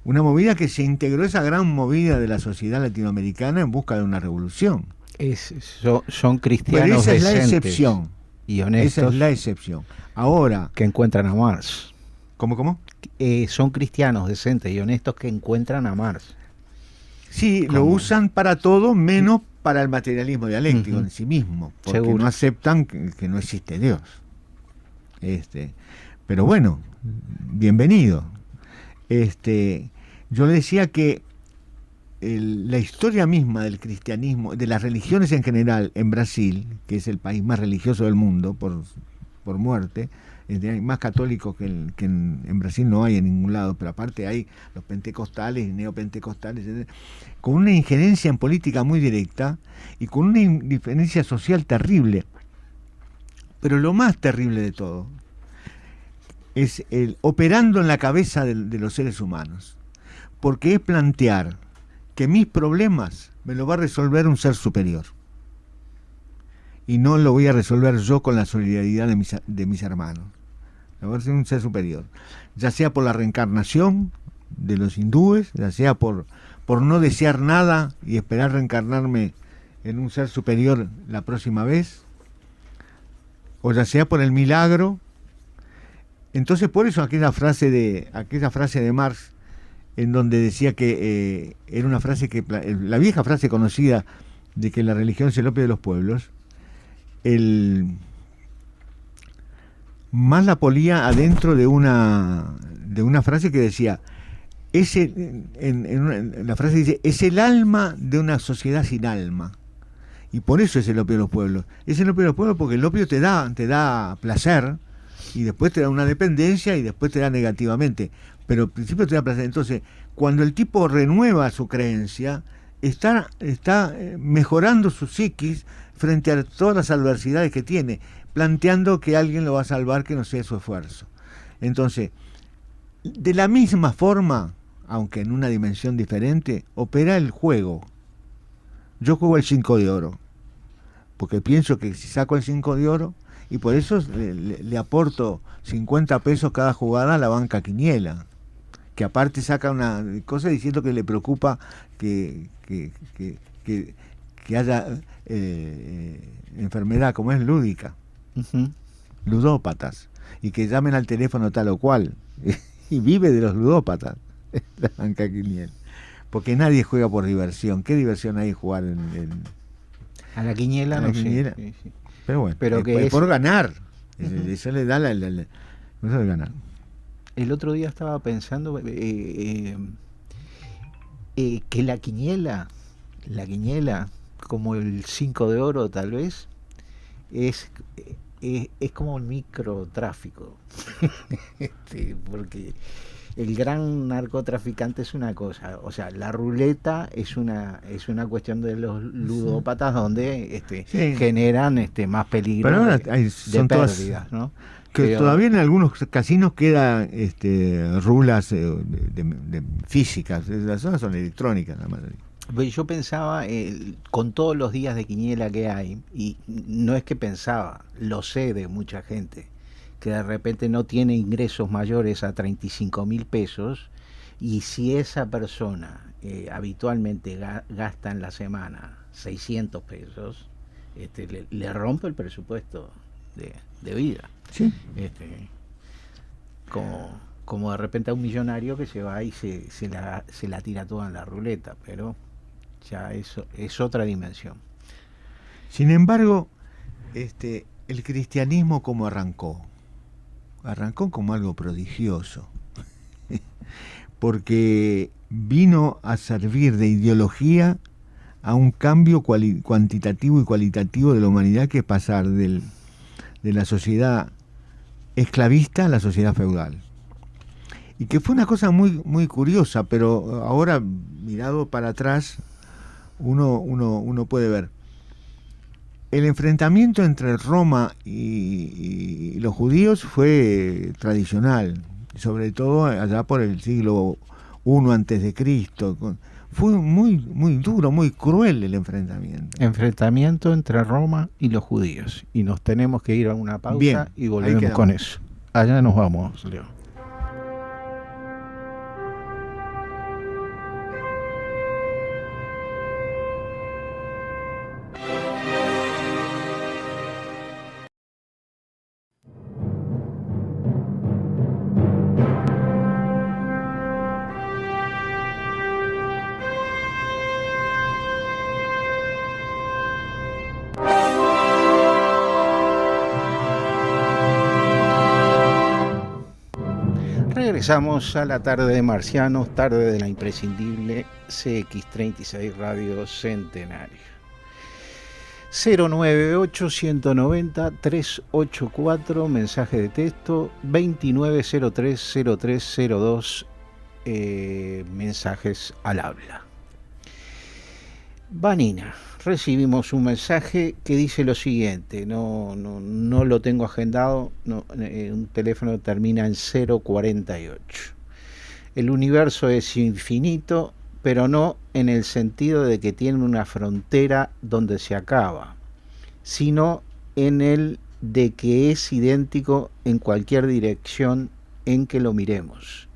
una movida que se integró, esa gran movida de la sociedad latinoamericana en busca de una revolución. Son cristianos. Pero esa es la excepción y honestos. Esa es la excepción. Ahora, que encuentran a Marx. ¿Cómo? Son cristianos decentes y honestos que encuentran a Marx. Sí, lo usan para todo menos para el materialismo dialéctico en sí mismo, porque seguro. No aceptan que no existe Dios. Pero bueno, bienvenido. Yo le decía que la historia misma del cristianismo, de las religiones en general en Brasil, que es el país más religioso del mundo por muerte, hay más católicos que en Brasil no hay en ningún lado, pero aparte hay los pentecostales y neopentecostales, etc., con una injerencia en política muy directa y con una indiferencia social terrible. Pero lo más terrible de todo es operando en la cabeza de los seres humanos, porque es plantear que mis problemas me lo va a resolver un ser superior y no lo voy a resolver yo con la solidaridad de mis hermanos, un ser superior, ya sea por la reencarnación de los hindúes, ya sea por no desear nada y esperar reencarnarme en un ser superior la próxima vez, o ya sea por el milagro. Entonces, por eso aquella frase de Marx, en donde decía que era una frase que, la vieja frase conocida de que la religión es el opio de los pueblos, más la ponía adentro de una frase que decía, la frase dice, es el alma de una sociedad sin alma. Y por eso es el opio de los pueblos. Es el opio de los pueblos porque el opio te da placer, y después te da una dependencia, y después te da negativamente. Pero al principio te da placer. Entonces, cuando el tipo renueva su creencia, está mejorando su psiquis frente a todas las adversidades que tiene, planteando que alguien lo va a salvar, que no sea su esfuerzo. Entonces, de la misma forma, aunque en una dimensión diferente, opera el juego. Yo juego el 5 de oro, porque pienso que si saco el 5 de oro, y por eso le aporto 50 pesos cada jugada a la banca quiniela, que aparte saca una cosa diciendo que le preocupa que haya enfermedad como es lúdica, ludópatas, y que llamen al teléfono tal o cual, y vive de los ludópatas la banca quiniela, porque nadie juega por diversión. ¿Qué diversión hay jugar a la quiniela? No sé. Sí. Pero bueno, pero que por ganar. Eso le da eso de ganar. El otro día estaba pensando que la quiniela, como el 5 de oro tal vez, es como un microtráfico. Porque el gran narcotraficante es una cosa, o sea, la ruleta es una cuestión de los ludópatas, donde generan más peligro. Pero ahora son pérdidas, todas, ¿no? Que todavía en algunos casinos quedan rulas físicas, las otras son electrónicas, la mayoría. Yo pensaba, con todos los días de quiniela que hay, y no es que pensaba, lo sé de mucha gente, que de repente no tiene ingresos mayores a 35.000 pesos, y si esa persona habitualmente gasta en la semana 600 pesos, le rompe el presupuesto de vida. Sí. Como de repente a un millonario que se va y se la tira toda en la ruleta, pero ya eso es otra dimensión. Sin embargo, el cristianismo, ¿cómo arrancó como algo prodigioso, porque vino a servir de ideología a un cambio cuantitativo y cualitativo de la humanidad, que es pasar de la sociedad esclavista a la sociedad feudal, y que fue una cosa muy, muy curiosa, pero ahora mirado para atrás uno puede ver el enfrentamiento entre Roma y los judíos fue tradicional, sobre todo allá por el siglo I antes de Cristo. Fue muy, muy duro, muy cruel el enfrentamiento. Enfrentamiento entre Roma y los judíos. Y nos tenemos que ir a una pausa. Bien, y volvemos con eso. Allá nos vamos, Leo. Regresamos a la tarde de Marcianos, tarde de la imprescindible CX36 Radio Centenario. 098-190-384, mensaje de texto, 2903-0302, mensajes al habla. Vanina, recibimos un mensaje que dice lo siguiente, no lo tengo agendado, un teléfono que termina en 048. El universo es infinito, pero no en el sentido de que tiene una frontera donde se acaba, sino en el de que es idéntico en cualquier dirección en que lo miremos.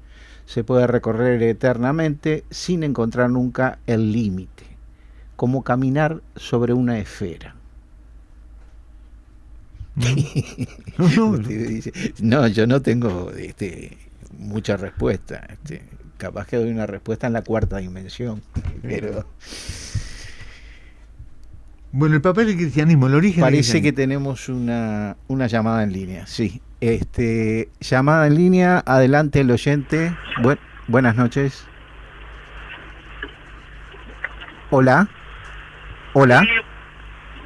Se puede recorrer eternamente sin encontrar nunca el límite, como caminar sobre una esfera. No, yo no tengo mucha respuesta. Capaz que doy una respuesta en la cuarta dimensión, pero... Bueno, el papel del cristianismo, el origen... Parece que tenemos una llamada en línea, sí. Llamada en línea, adelante el oyente. Buenas noches. Hola. Hola. Sí,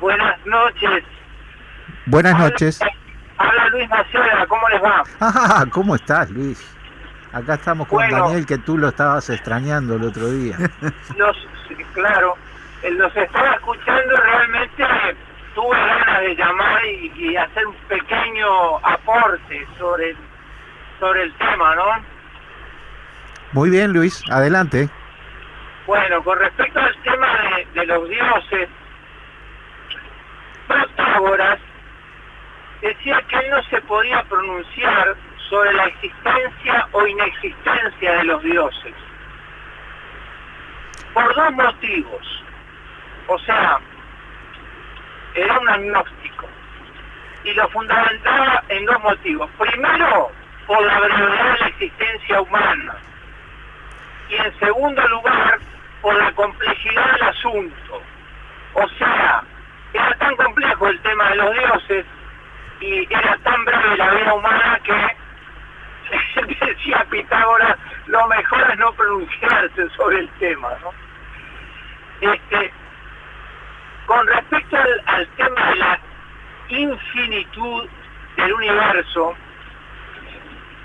buenas noches. Buenas noches. Habla Luis Macera, ¿cómo les va? ¿Cómo estás, Luis? Acá estamos con Daniel, que tú lo estabas extrañando el otro día. Claro, los estaba escuchando, realmente tuve ganas de llamar y hacer un pequeño aporte sobre el tema, ¿no? Muy bien, Luis, adelante. Bueno, con respecto al tema de los dioses, Protágoras decía que él no se podía pronunciar sobre la existencia o inexistencia de los dioses, por dos motivos. O sea, era un agnóstico y lo fundamentaba en dos motivos. Primero, por la brevedad de la existencia humana, y en segundo lugar, por la complejidad del asunto. O sea, era tan complejo el tema de los dioses y era tan breve la vida humana que decía Pitágoras, lo mejor es no pronunciarse sobre el tema, ¿no? Con respecto al tema de la infinitud del universo,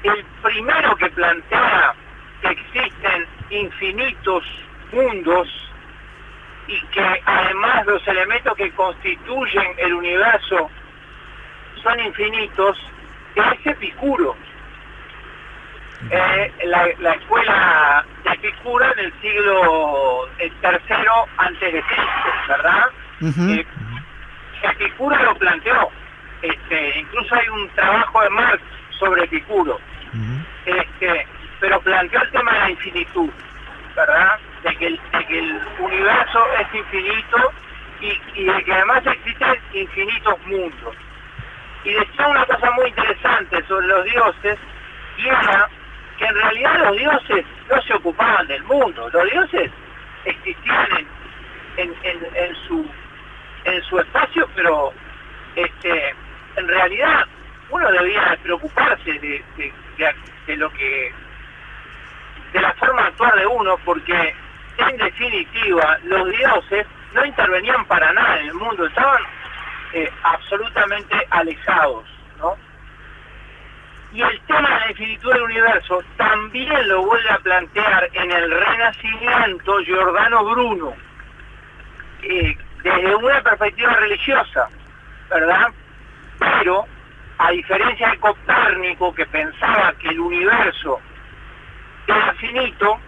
el primero que plantea que existen infinitos mundos y que además los elementos que constituyen el universo son infinitos, es Epicuro. La escuela de Epicuro en el siglo III antes de Cristo, ¿verdad? Uh-huh. Epicuro lo planteó. Incluso hay un trabajo de Marx sobre Epicuro. Uh-huh. Pero planteó el tema de la infinitud, ¿verdad? De que el universo es infinito y de que además existen infinitos mundos. Y decía una cosa muy interesante sobre los dioses, y era que en realidad los dioses no se ocupaban del mundo, los dioses existían en su espacio, pero en realidad uno debía preocuparse de lo que, de la forma de actuar de uno, porque en definitiva los dioses no intervenían para nada en el mundo, estaban absolutamente alejados, ¿no? Y el tema de la infinitud del universo también lo vuelve a plantear en el Renacimiento Giordano Bruno, desde una perspectiva religiosa, ¿verdad? Pero, a diferencia de Copérnico, que pensaba que el universo era finito,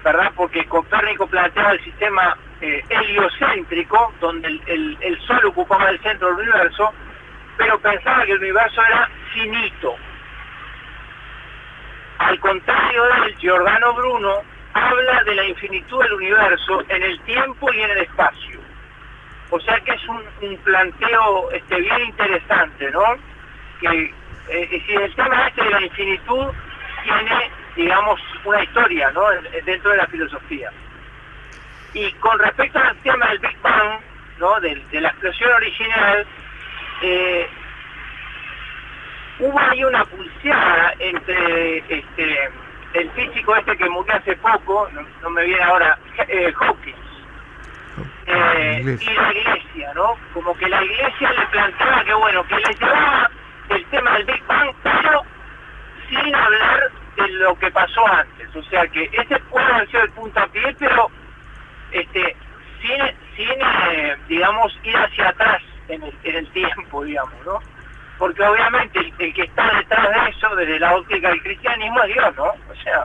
¿verdad? Porque Copérnico planteaba el sistema heliocéntrico, donde el Sol ocupaba el centro del universo, pero pensaba que el universo era finito. Al contrario de él, Giordano Bruno habla de la infinitud del universo en el tiempo y en el espacio. O sea que es un planteo bien interesante, ¿no? Que si el tema de la infinitud tiene, digamos, una historia, ¿no? Dentro de la filosofía. Y con respecto al tema del Big Bang, ¿no? De la explosión original, hubo ahí una pulseada entre el físico que murió hace poco, no me viene ahora, Hawking, y la iglesia, ¿no? Como que la iglesia le planteaba que bueno, que le llevaba el tema del Big Bang, pero sin hablar de lo que pasó antes. O sea que ese puede haber sido el puntapié, pero sin digamos, ir hacia atrás en el tiempo, digamos, ¿no? Porque obviamente el que está detrás de eso, desde la óptica del cristianismo, es Dios, ¿no? O sea,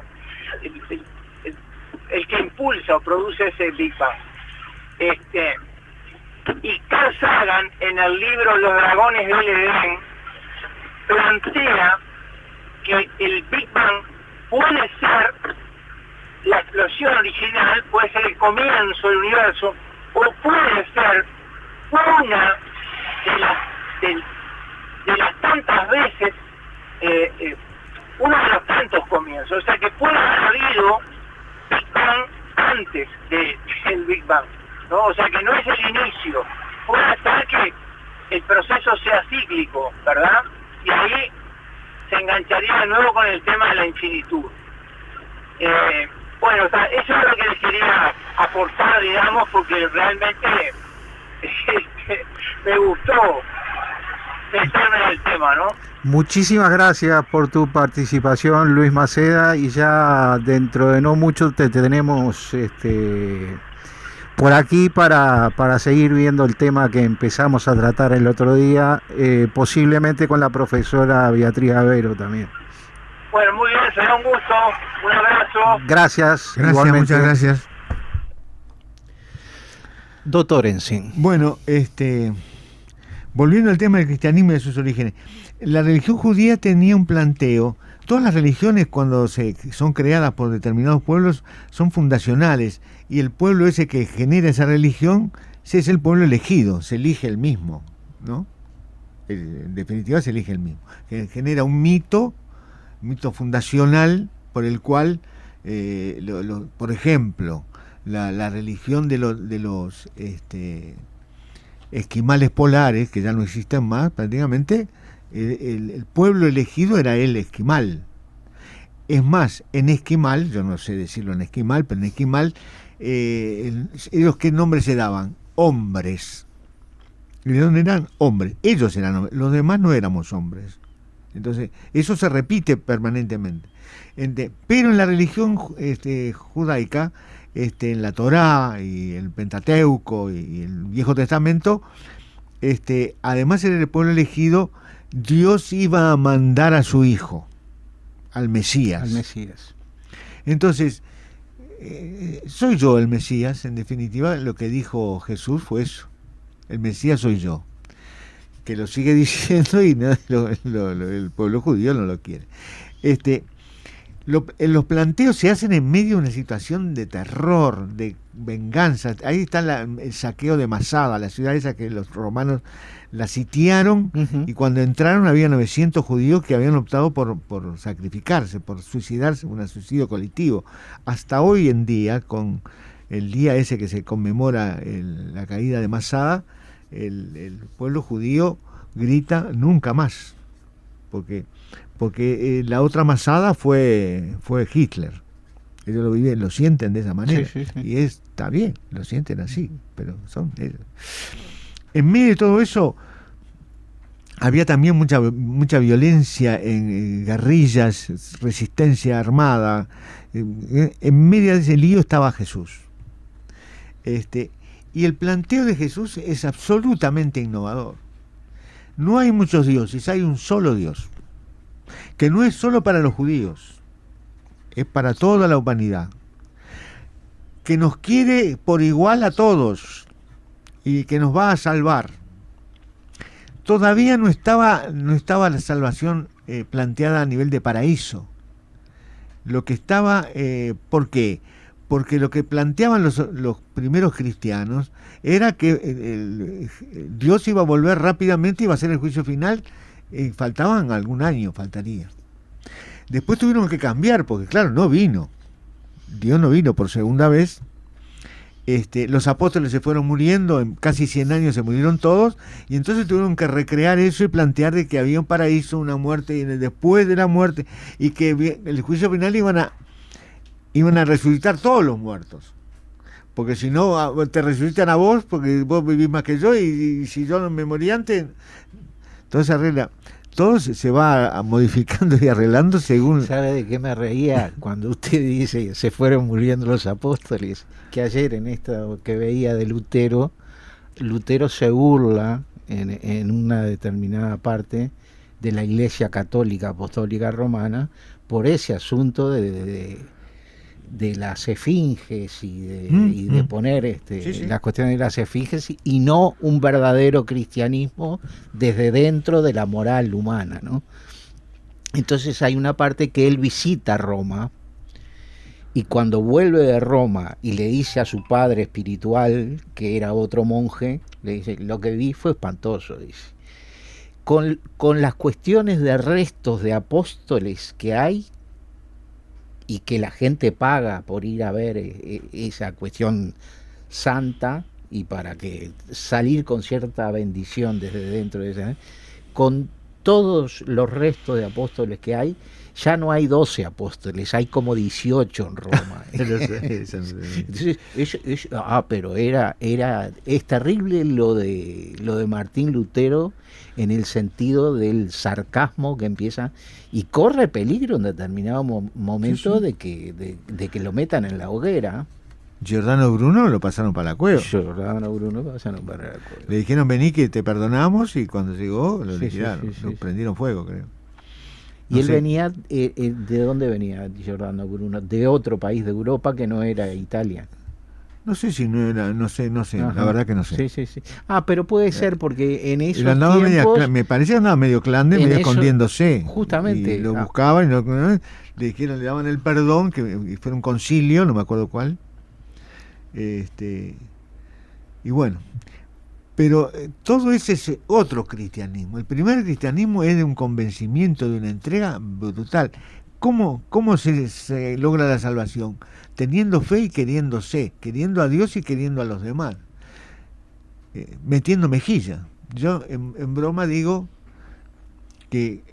el que impulsa o produce ese Big Bang. Y Carl Sagan, en el libro Los dragones del Edén, plantea que el Big Bang puede ser la explosión original, puede ser el comienzo del universo, o puede ser una de las tantas veces, uno de los tantos comienzos. O sea, que puede haber habido Big Bang antes del Big Bang, ¿no? O sea, que no es el inicio. Puede ser que el proceso sea cíclico, ¿verdad? Y ahí se engancharía de nuevo con el tema de la infinitud. Bueno, o sea, eso es lo que les quería aportar, digamos, porque realmente me gustó meterme en el tema, ¿no? Muchísimas gracias por tu participación, Luis Maceda, y ya dentro de no mucho te tenemos por aquí para seguir viendo el tema que empezamos a tratar el otro día, posiblemente con la profesora Beatriz Avero también. Bueno, muy bien, será un gusto, un abrazo. Gracias, igualmente. Muchas gracias. Doctor Ensign. Bueno, volviendo al tema del cristianismo y de sus orígenes, la religión judía tenía un planteo. Todas las religiones, cuando son creadas por determinados pueblos, son fundacionales, y el pueblo ese que genera esa religión es el pueblo elegido, se elige el mismo, ¿no? En definitiva se elige el mismo, que genera un mito fundacional por el cual, por ejemplo, la religión de los esquimales polares, que ya no existen más prácticamente, el pueblo elegido era el esquimal. Es más, en esquimal, yo no sé decirlo en esquimal, pero en esquimal, ellos ¿qué nombre se daban? Hombres. ¿Y de dónde eran? Hombres. Ellos eran hombres, los demás no éramos hombres. Entonces, eso se repite permanentemente. Pero en la religión judaica, en la Torá y el Pentateuco y el Viejo Testamento, además de ser el pueblo elegido, Dios iba a mandar a su hijo, al Mesías. Entonces, soy yo el Mesías, en definitiva, lo que dijo Jesús fue eso. El Mesías soy yo. Que lo sigue diciendo y el pueblo judío no lo quiere. Los planteos se hacen en medio de una situación de terror, de venganza. Ahí está el saqueo de Masada, la ciudad esa que los romanos la sitiaron, y cuando entraron había 900 judíos que habían optado por sacrificarse, por suicidarse, un suicidio colectivo. Hasta hoy en día, con el día ese que se conmemora la caída de Masada, el pueblo judío grita nunca más, porque la otra Masada fue Hitler. Ellos lo viven, lo sienten de esa manera, sí. Y está bien, lo sienten así, pero son ellos. En medio de todo eso había también mucha violencia en guerrillas, resistencia armada. En medio de ese lío estaba Jesús. Y el planteo de Jesús es absolutamente innovador. No hay muchos dioses, hay un solo Dios, que no es solo para los judíos, es para toda la humanidad, que nos quiere por igual a todos y que nos va a salvar. Todavía no estaba la salvación planteada a nivel de paraíso. Lo que estaba, ¿por qué? Porque lo que planteaban los primeros cristianos era que Dios iba a volver rápidamente, iba a hacer el juicio final, faltaban algún año, faltaría. Después tuvieron que cambiar, porque claro, no vino. Dios no vino por segunda vez. Los apóstoles se fueron muriendo, en casi 100 años se murieron todos, y entonces tuvieron que recrear eso y plantear de que había un paraíso, una muerte, y después de la muerte, y que el juicio final iban a resucitar todos los muertos, porque si no te resucitan a vos, porque vos vivís más que yo, y si yo no me morí antes, todo se arregla. Todo se va modificando y arreglando según... ¿Sabe de qué me reía cuando usted dice se fueron muriendo los apóstoles? Que ayer en esto que veía de Lutero se burla en una determinada parte de la Iglesia Católica Apostólica Romana por ese asunto de de las esfinges y de poner las cuestiones de las esfinges, y no un verdadero cristianismo desde dentro de la moral humana, ¿no? Entonces hay una parte que él visita Roma, y cuando vuelve de Roma y le dice a su padre espiritual, que era otro monje, le dice: lo que vi fue espantoso, dice. Con las cuestiones de restos de apóstoles que hay, y que la gente paga por ir a ver esa cuestión santa, y para que salir con cierta bendición desde dentro de esa, con todos los restos de apóstoles que hay, ya no hay 12 apóstoles, hay como 18 en Roma. Entonces, pero es terrible lo de Martín Lutero, en el sentido del sarcasmo que empieza, y corre peligro en determinado momento de que lo metan en la hoguera. Giordano Bruno lo pasaron para la cueva. Le dijeron: vení que te perdonamos, y cuando llegó lo liquidaron, lo prendieron fuego, creo. Y él venía, ¿de dónde venía Giordano Bruno? De otro país de Europa que no era Italia. No sé si no era, no sé, Ajá. La verdad que no sé. Sí. Pero puede ser, porque en esos tiempos... me parecía que andaba medio clandestino, medio escondiéndose. Justamente. Y lo buscaban, le dijeron, le daban el perdón, que fue un concilio, no me acuerdo cuál. Y bueno... Pero todo ese es otro cristianismo. El primer cristianismo es de un convencimiento, de una entrega brutal. ¿Cómo se logra la salvación? Teniendo fe y queriéndose, queriendo a Dios y queriendo a los demás. Metiendo mejilla. Yo en broma digo que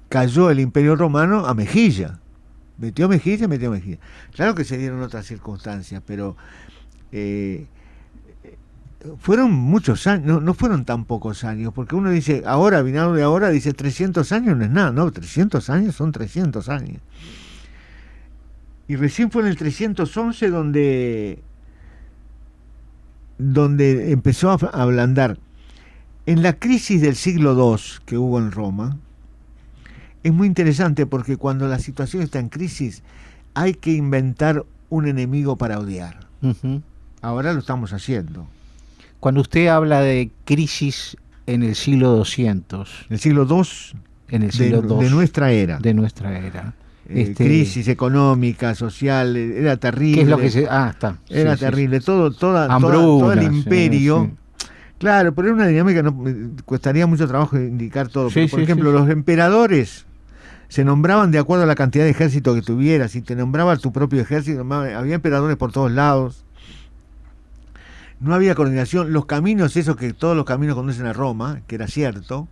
cayó el Imperio Romano a mejilla. Metió mejilla. Claro que se dieron otras circunstancias, pero... fueron muchos años, no fueron tan pocos años, porque uno dice, vinaron de ahora, dice 300 años no es nada, no, 300 años son 300 años. Y recién fue en el 311 donde empezó a ablandar. En la crisis del siglo II que hubo en Roma, es muy interesante, porque cuando la situación está en crisis, hay que inventar un enemigo para odiar. Uh-huh. Ahora lo estamos haciendo. Cuando usted habla de crisis en el siglo 200, el siglo II, de nuestra era, crisis económica, social, era terrible. ¿Qué es lo que era terrible, todo el imperio. Sí. Claro, pero era una dinámica, cuestaría mucho trabajo indicar todo. Por ejemplo, los emperadores se nombraban de acuerdo a la cantidad de ejército que tuvieras. Si te nombraba tu propio ejército, había emperadores por todos lados. No había coordinación. Los caminos, todos los caminos conducen a Roma, que era cierto,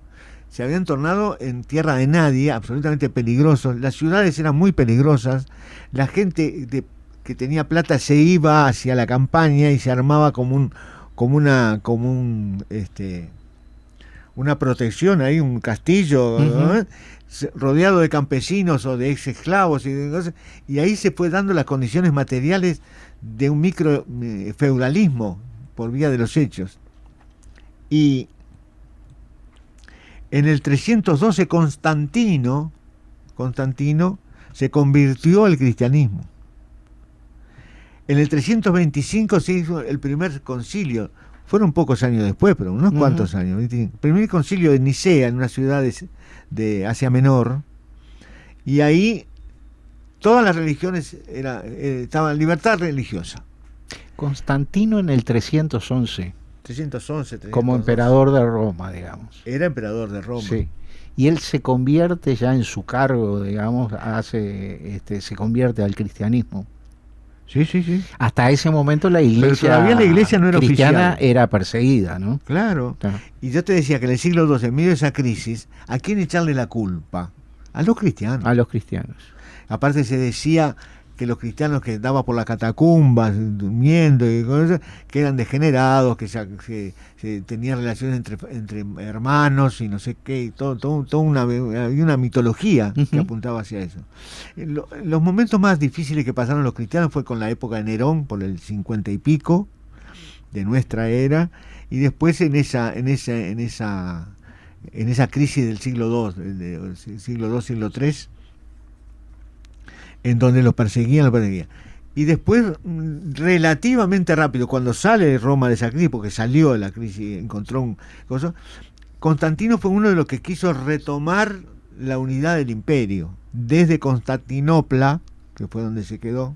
se habían tornado en tierra de nadie, absolutamente peligrosos. Las ciudades eran muy peligrosas. La gente que tenía plata se iba hacia la campaña y se armaba una protección ahí, un castillo, uh-huh, rodeado de campesinos o de ex esclavos, y ahí se fue dando las condiciones materiales de un micro feudalismo por vía de los hechos. Y en el 312 Constantino se convirtió al cristianismo. En el 325 se hizo el primer concilio. Fueron pocos años después, pero unos cuantos años. El primer concilio de Nicea, en una ciudad de Asia Menor, y ahí todas las religiones estaban en libertad religiosa. Constantino en el 311, como emperador de Roma, digamos. Era emperador de Roma. Sí. Y él se convierte ya en su cargo, digamos, se convierte al cristianismo. Sí. Hasta ese momento la iglesia, pero todavía la iglesia no era cristiana, oficial. Era perseguida, ¿no? Claro. Y yo te decía que en el siglo II, en medio de esa crisis, ¿a quién echarle la culpa? A los cristianos. A los cristianos. Aparte se decía que los cristianos que andaban por las catacumbas durmiendo y cosas, que eran degenerados, que se tenían relaciones entre hermanos y no sé qué, y había una mitología que apuntaba hacia eso. Los momentos más difíciles que pasaron los cristianos fue con la época de Nerón, por el 50 y pico de nuestra era, y después en esa crisis del siglo II, siglo III, en donde los perseguían. Y después, relativamente rápido, cuando sale Roma de esa crisis, porque salió de la crisis, encontró un cosa, Constantino fue uno de los que quiso retomar la unidad del imperio, desde Constantinopla, que fue donde se quedó,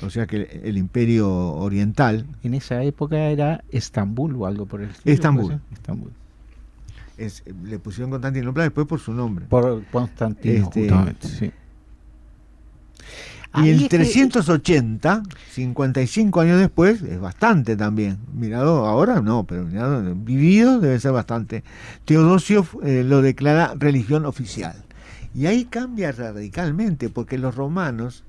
o sea que el imperio oriental. En esa época era Estambul o algo por el estilo. Estambul. Estambul. Le pusieron Constantinopla después por su nombre. Por Constantino, justamente, sí. Y el 380, 55 años después, es bastante también. Mirado ahora no, pero mirado vivido debe ser bastante. Teodosio lo declara religión oficial. Y ahí cambia radicalmente, porque los romanos...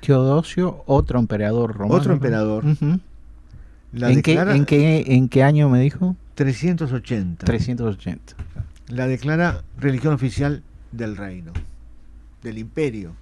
Teodosio, otro emperador romano. Otro emperador. Uh-huh. ¿En qué año me dijo? 380. 380. La declara religión oficial del reino, del imperio.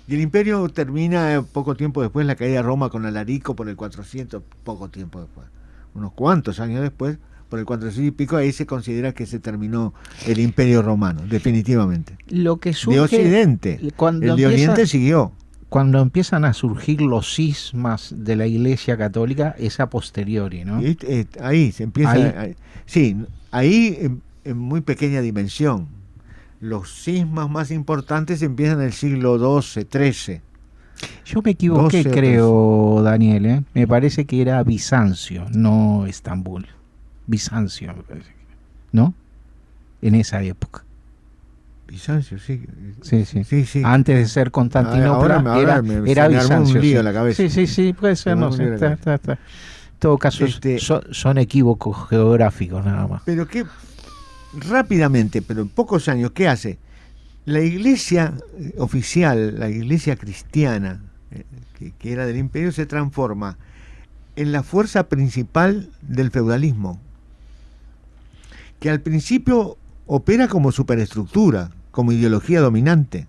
Y el imperio termina poco tiempo después, la caída de Roma con Alarico por el 400, poco tiempo después. Unos cuantos años después, por el 400 y pico, ahí se considera que se terminó el imperio romano, definitivamente. Lo que surge, de Occidente. El de Oriente siguió. Cuando empiezan a surgir los cismas de la Iglesia Católica, es a posteriori, ¿no? Ahí se empieza... Sí, ahí en muy pequeña dimensión. Los cismas más importantes empiezan en el siglo XII, XIII. Yo me equivoqué, creo, Daniel, ¿eh? Me parece que era Bizancio, no Estambul. Bizancio, me parece. ¿No? En esa época. Bizancio, sí. Sí. Antes de ser Constantinopla, era Bizancio. Un lío en la cabeza. Sí, puede ser, no sé. Está. En todo caso, son equívocos geográficos nada más. Pero que rápidamente, pero en pocos años, ¿qué hace? La iglesia oficial, la iglesia cristiana, que era del imperio, se transforma en la fuerza principal del feudalismo, que al principio opera como superestructura, como ideología dominante,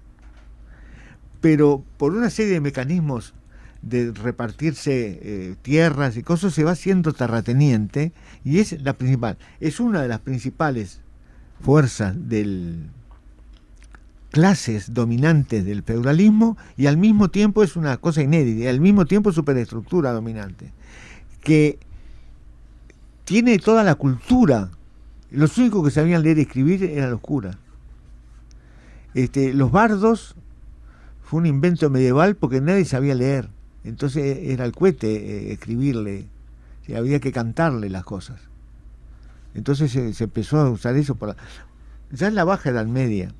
pero por una serie de mecanismos de repartirse tierras y cosas se va haciendo terrateniente, y es la principal, es una de las principales fuerzas del clases dominantes del feudalismo, y al mismo tiempo es una cosa inédita, y al mismo tiempo superestructura dominante, que tiene toda la cultura. Los únicos que sabían leer y escribir eran los curas. Los bardos fue un invento medieval porque nadie sabía leer, entonces era el cohete escribirle, había que cantarle las cosas. Entonces se empezó a usar eso ya en la baja Edad Media.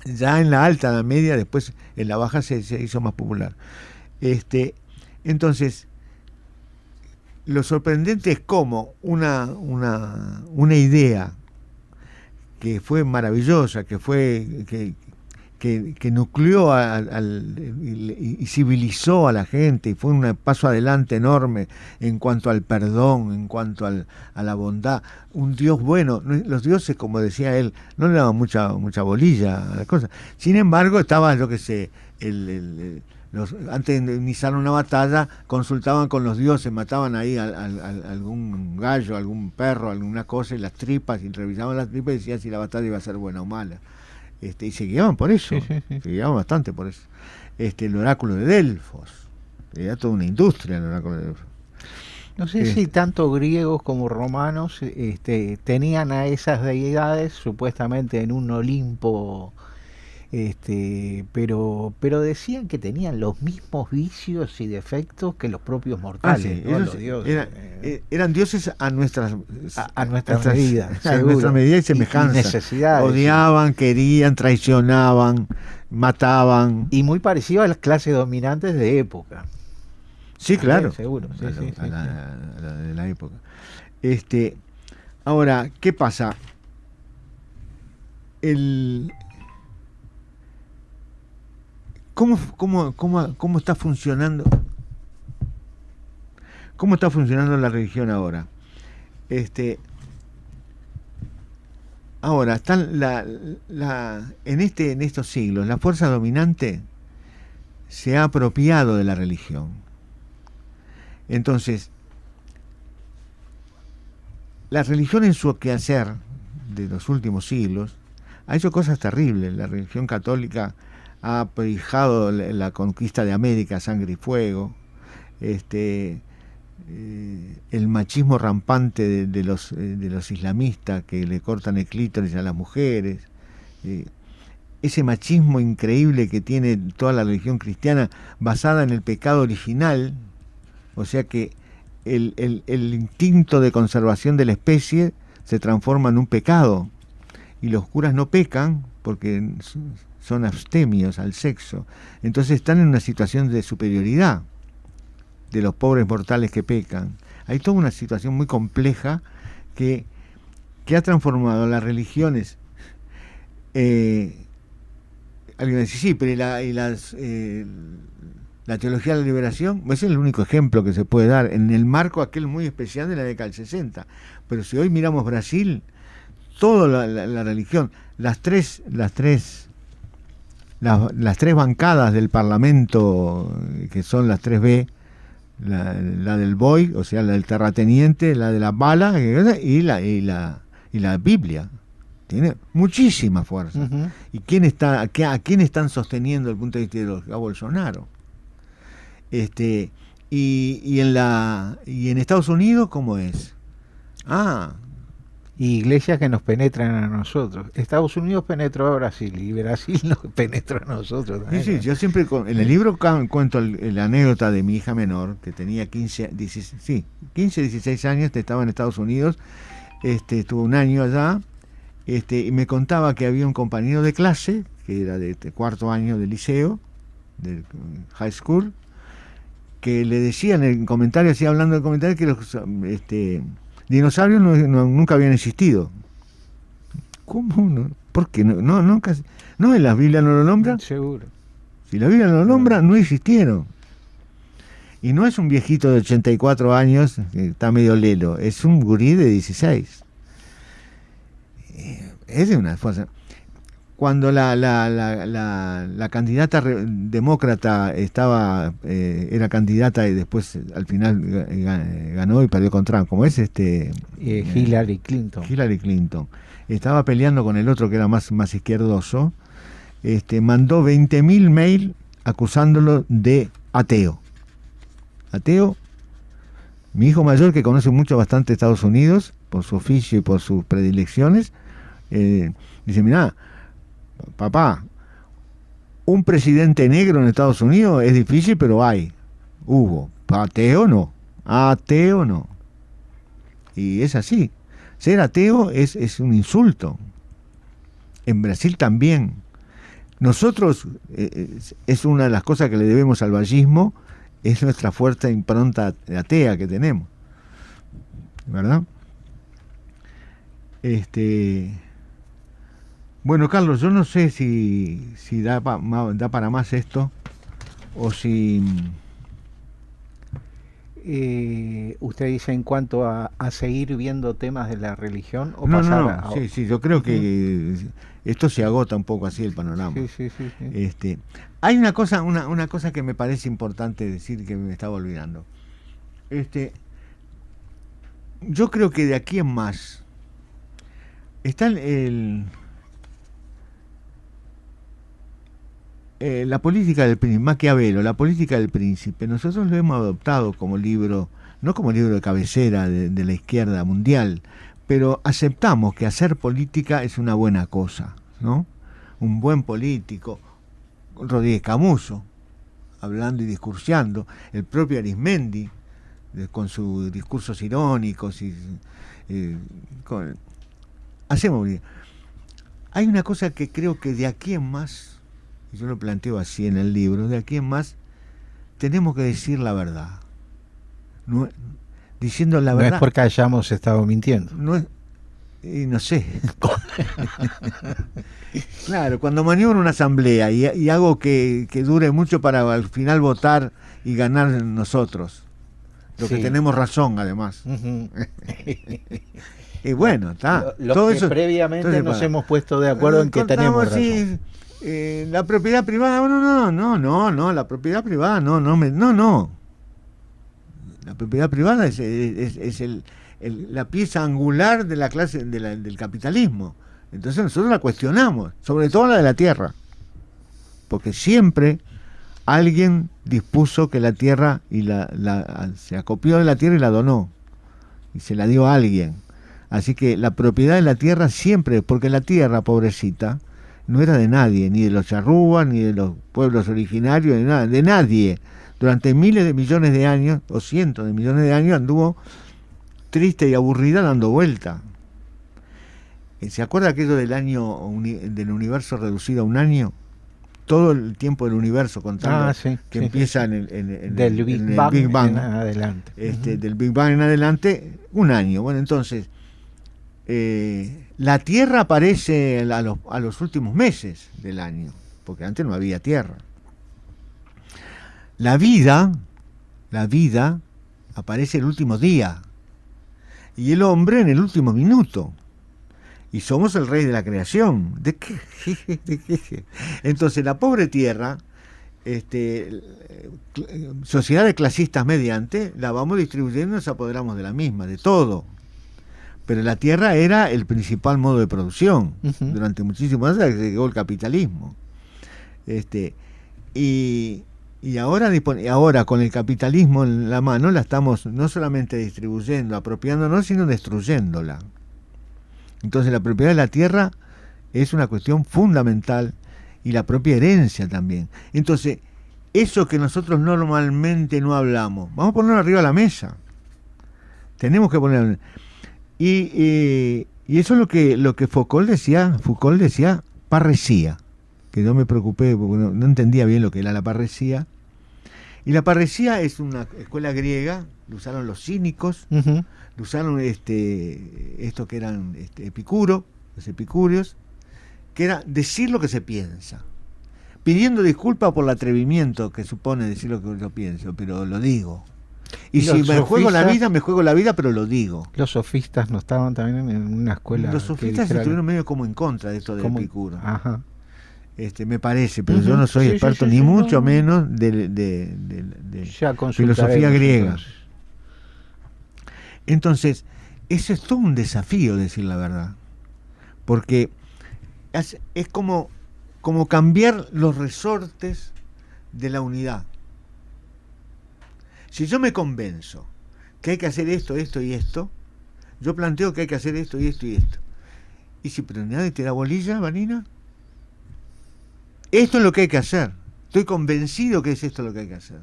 Ya en la alta Edad Media, después en la baja se hizo más popular. Entonces, lo sorprendente es cómo una idea que fue maravillosa, que nucleó y civilizó a la gente, y fue un paso adelante enorme en cuanto al perdón, en cuanto a la bondad. Un Dios bueno. Los dioses, como decía él, no le daban mucha bolilla a las cosas. Sin embargo, estaba, yo qué sé, antes de iniciar una batalla, consultaban con los dioses, mataban ahí algún gallo, algún perro, alguna cosa, y las tripas, y revisaban las tripas y decían si la batalla iba a ser buena o mala. Y se guiaban por eso, se guiaban bastante por eso. El oráculo de Delfos, era toda una industria el oráculo de Delfos. No sé si tanto griegos como romanos tenían a esas deidades supuestamente en un Olimpo, pero decían que tenían los mismos vicios y defectos que los propios mortales, ¿no? Los dioses. Eran dioses a nuestras medidas, a nuestra medida y semejanza. Necesidades. Odiaban, querían, traicionaban, mataban. Y muy parecido a las clases dominantes de época. Sí, claro. Seguro. A la de la época. Ahora, ¿qué pasa? ¿Cómo está funcionando? ¿Cómo está funcionando la religión ahora? Ahora están en estos siglos la fuerza dominante se ha apropiado de la religión. Entonces, la religión en su quehacer de los últimos siglos ha hecho cosas terribles. La religión católica ha aprijado la conquista de América, sangre y fuego, el machismo rampante de los islamistas que le cortan el clítoris a las mujeres, ese machismo increíble que tiene toda la religión cristiana basada en el pecado original, o sea que el instinto de conservación de la especie se transforma en un pecado, y los curas no pecan porque son abstemios al sexo, entonces están en una situación de superioridad de los pobres mortales que pecan. Hay toda una situación muy compleja que ha transformado las religiones. Alguien dice, sí, pero la teología de la liberación, ese es el único ejemplo que se puede dar en el marco aquel muy especial de la década del 60. Pero si hoy miramos Brasil, toda la religión, las tres bancadas del Parlamento, que son las 3B, la del BOI, o sea, la del terrateniente, la de la bala y la Biblia. Tiene muchísima fuerza. Uh-huh. ¿Y a quién están sosteniendo desde el punto de vista ideológico? A Bolsonaro. Y en Estados Unidos, ¿cómo es? Iglesias que nos penetran a nosotros. Estados Unidos penetró a Brasil y Brasil nos penetró a nosotros. Sí, yo siempre en el libro cuento la anécdota de mi hija menor, que tenía 15, 16 años, estaba en Estados Unidos, estuvo un año allá, y me contaba que había un compañero de clase, que era de cuarto año de liceo, del high school, que le decía en el comentario, así hablando del comentario, que los dinosaurios nunca habían existido. ¿Cómo no? ¿Por qué no? Nunca. ¿No en la Biblia no lo nombra? Seguro. Si la Biblia no lo nombra, no existieron. Y no es un viejito de 84 años que está medio lelo, es un gurí de 16. Es de una fuerza. Cuando la candidata demócrata era candidata y después al final ganó y perdió con Trump, como es Hillary Clinton. Hillary Clinton. Estaba peleando con el otro que era más izquierdoso. Mandó 20.000 mails acusándolo de ateo. Ateo. Mi hijo mayor, que conoce bastante Estados Unidos por su oficio y por sus predilecciones, dice, mirá, papá, un presidente negro en Estados Unidos es difícil, pero hubo. Ateo no. Y es así. Ser ateo es un insulto. En Brasil también. Nosotros, es una de las cosas que le debemos al vallismo, es nuestra fuerte impronta atea que tenemos. ¿Verdad? Bueno, Carlos, yo no sé si da para más esto o si... ¿Usted dice en cuanto a seguir viendo temas de la religión o no. Sí, yo creo que esto se agota un poco así el panorama. Sí. Hay una cosa que me parece importante decir que me estaba olvidando. Yo creo que de aquí en más está la política del príncipe, Maquiavelo, la política del príncipe. Nosotros lo hemos adoptado como libro, no como libro de cabecera de la izquierda mundial, pero aceptamos que hacer política es una buena cosa, ¿no? Un buen político, Rodríguez Camuso, hablando y discursiando, el propio Arismendi, con sus discursos irónicos, hacemos bien. Hay una cosa que creo que de aquí en más, y yo lo planteo así en el libro, de aquí en más tenemos que decir la verdad. Diciendo la verdad. No es porque hayamos estado mintiendo. No sé. Claro, cuando maniobro una asamblea y hago que dure mucho para al final votar y ganar nosotros, lo que tenemos razón además. Uh-huh. Y bueno, está. Todo eso previamente nos hemos puesto de acuerdo en que tenemos razón. Sí, la propiedad privada, no, la propiedad privada, no. La propiedad privada es la pieza angular de la clase del capitalismo. Entonces nosotros la cuestionamos, sobre todo la de la tierra, porque siempre alguien dispuso que la tierra se acopió de la tierra y la donó y se la dio a alguien. Así que la propiedad de la tierra siempre, porque la tierra, pobrecita, no era de nadie, ni de los charrúas, ni de los pueblos originarios, ni nada, de nadie. Durante miles de millones de años, o cientos de millones de años, anduvo triste y aburrida dando vuelta. ¿Se acuerda aquello del del universo reducido a un año? Todo el tiempo del universo, contando que empieza del Big Bang en adelante. Del Big Bang en adelante, un año. Bueno, entonces, la Tierra aparece a los últimos meses del año, porque antes no había Tierra. La vida aparece el último día, y el hombre en el último minuto. Y somos el rey de la creación. ¿De qué? Entonces la pobre tierra, sociedad de clasistas mediante, la vamos distribuyendo y nos apoderamos de la misma, de todo. Pero la tierra era el principal modo de producción. Durante muchísimos años hasta que llegó el capitalismo. Y ahora con el capitalismo en la mano la estamos no solamente distribuyendo, apropiándonos, sino destruyéndola. Entonces la propiedad de la tierra es una cuestión fundamental, y la propia herencia también. Entonces, eso que nosotros normalmente no hablamos, vamos a ponerlo arriba de la mesa. Tenemos que ponerlo. Y eso es lo que Foucault decía parresía, que yo me preocupé porque no entendía bien lo que era la parresía. Y la parresía es una escuela griega, lo usaron los cínicos, lo usaron estos que eran los epicúreos, que era decir lo que se piensa, pidiendo disculpas por el atrevimiento que supone decir lo que yo pienso, pero lo digo. Y si me juego la vida, pero lo digo. Los sofistas no estaban también en una escuela. Los sofistas estuvieron medio como en contra de esto de Epicuro. Ajá. Me parece, pero yo no soy experto ni mucho menos de filosofía griega. Entonces, eso es todo un desafío, decir la verdad, porque es como cambiar los resortes de la unidad. Si yo me convenzo que hay que hacer esto, esto y esto, yo planteo que hay que hacer esto y esto y esto. ¿Y si pero nadie te da bolilla, Vanina? Esto es lo que hay que hacer. Estoy convencido que es esto lo que hay que hacer.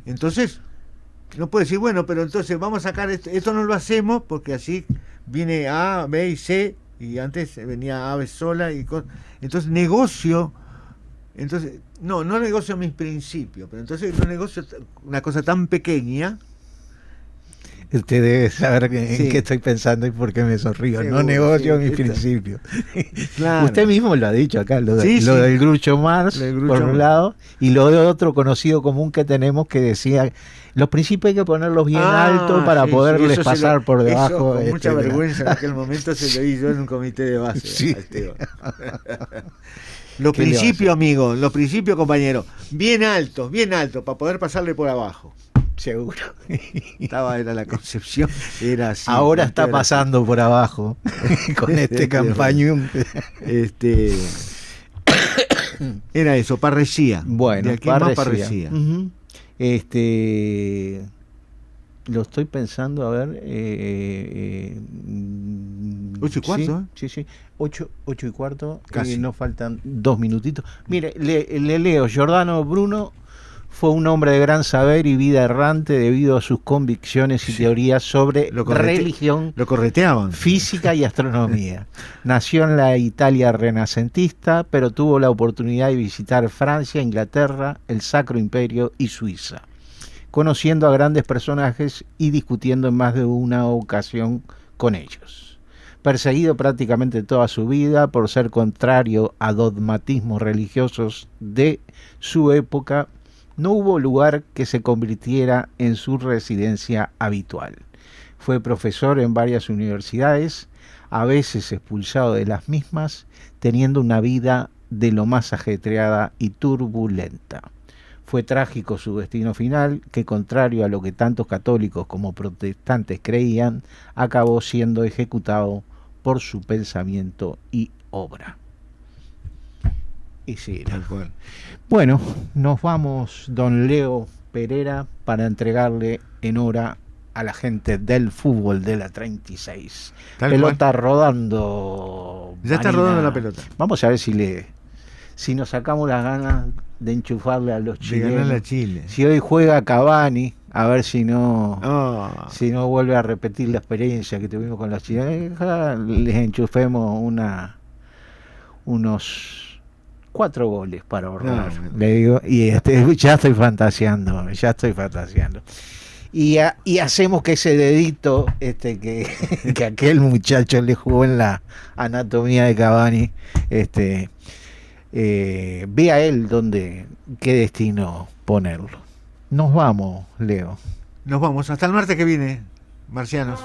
Entonces, no puedo decir, bueno, pero entonces vamos a sacar esto no lo hacemos porque así viene A, B y C, y antes venía A, B sola, y entonces negocio. Entonces, no negocio mis principios, pero entonces no negocio una cosa tan pequeña. Usted debe saber en qué estoy pensando y por qué me sonrío. Seguro, no negocio mis principios. Claro. Usted mismo lo ha dicho acá, lo del Groucho Marx, por un lado, y lo de otro conocido común que tenemos que decía, los principios hay que ponerlos bien alto para poderles pasar por debajo. Con mucha vergüenza en aquel momento se lo di yo en un comité de base. Sí. Los principios, amigos, los principios, compañeros, bien altos, para poder pasarle por abajo. Seguro. Era la concepción, era así. Ahora está pasando por abajo con este campañón. Era eso, parresía. Bueno, parresía. Lo estoy pensando, a ver. 8:15. Sí. 8:15. Casi. Nos faltan 2 minutitos. Mire, le leo. Giordano Bruno fue un hombre de gran saber y vida errante debido a sus convicciones y teorías sobre religión, lo correteaban, física y astronomía. Nació en la Italia renacentista, pero tuvo la oportunidad de visitar Francia, Inglaterra, el Sacro Imperio y Suiza, conociendo a grandes personajes y discutiendo en más de una ocasión con ellos. Perseguido prácticamente toda su vida por ser contrario a dogmatismos religiosos de su época, no hubo lugar que se convirtiera en su residencia habitual. Fue profesor en varias universidades, a veces expulsado de las mismas, teniendo una vida de lo más ajetreada y turbulenta. Fue trágico su destino final, que contrario a lo que tantos católicos como protestantes creían, acabó siendo ejecutado por su pensamiento y obra. Y sí, Tal cual. bueno, nos vamos, don Leo Pereira, para entregarle en hora a la gente del fútbol de la 36. Tal Pelota cual. rodando. Ya está Vanina. rodando la pelota. Vamos a ver si nos sacamos las ganas de enchufarle a los De chilenos. ganarle a Chile. Si hoy juega Cavani, a ver si no Oh, si no vuelve a repetir la experiencia que tuvimos con los chilenos. Ojalá les enchufemos unos 4 goles para ahorrar, No, le digo, y ya estoy fantaseando. Y hacemos que ese dedito que aquel muchacho le jugó en la anatomía de Cavani, vea él qué destino ponerlo. Nos vamos, Leo. nos vamos. Hasta el martes que viene, marcianos.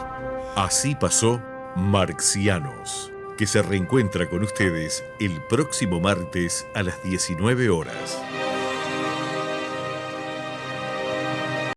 Así pasó Marcianos, que se reencuentra con ustedes el próximo martes a las 19 horas.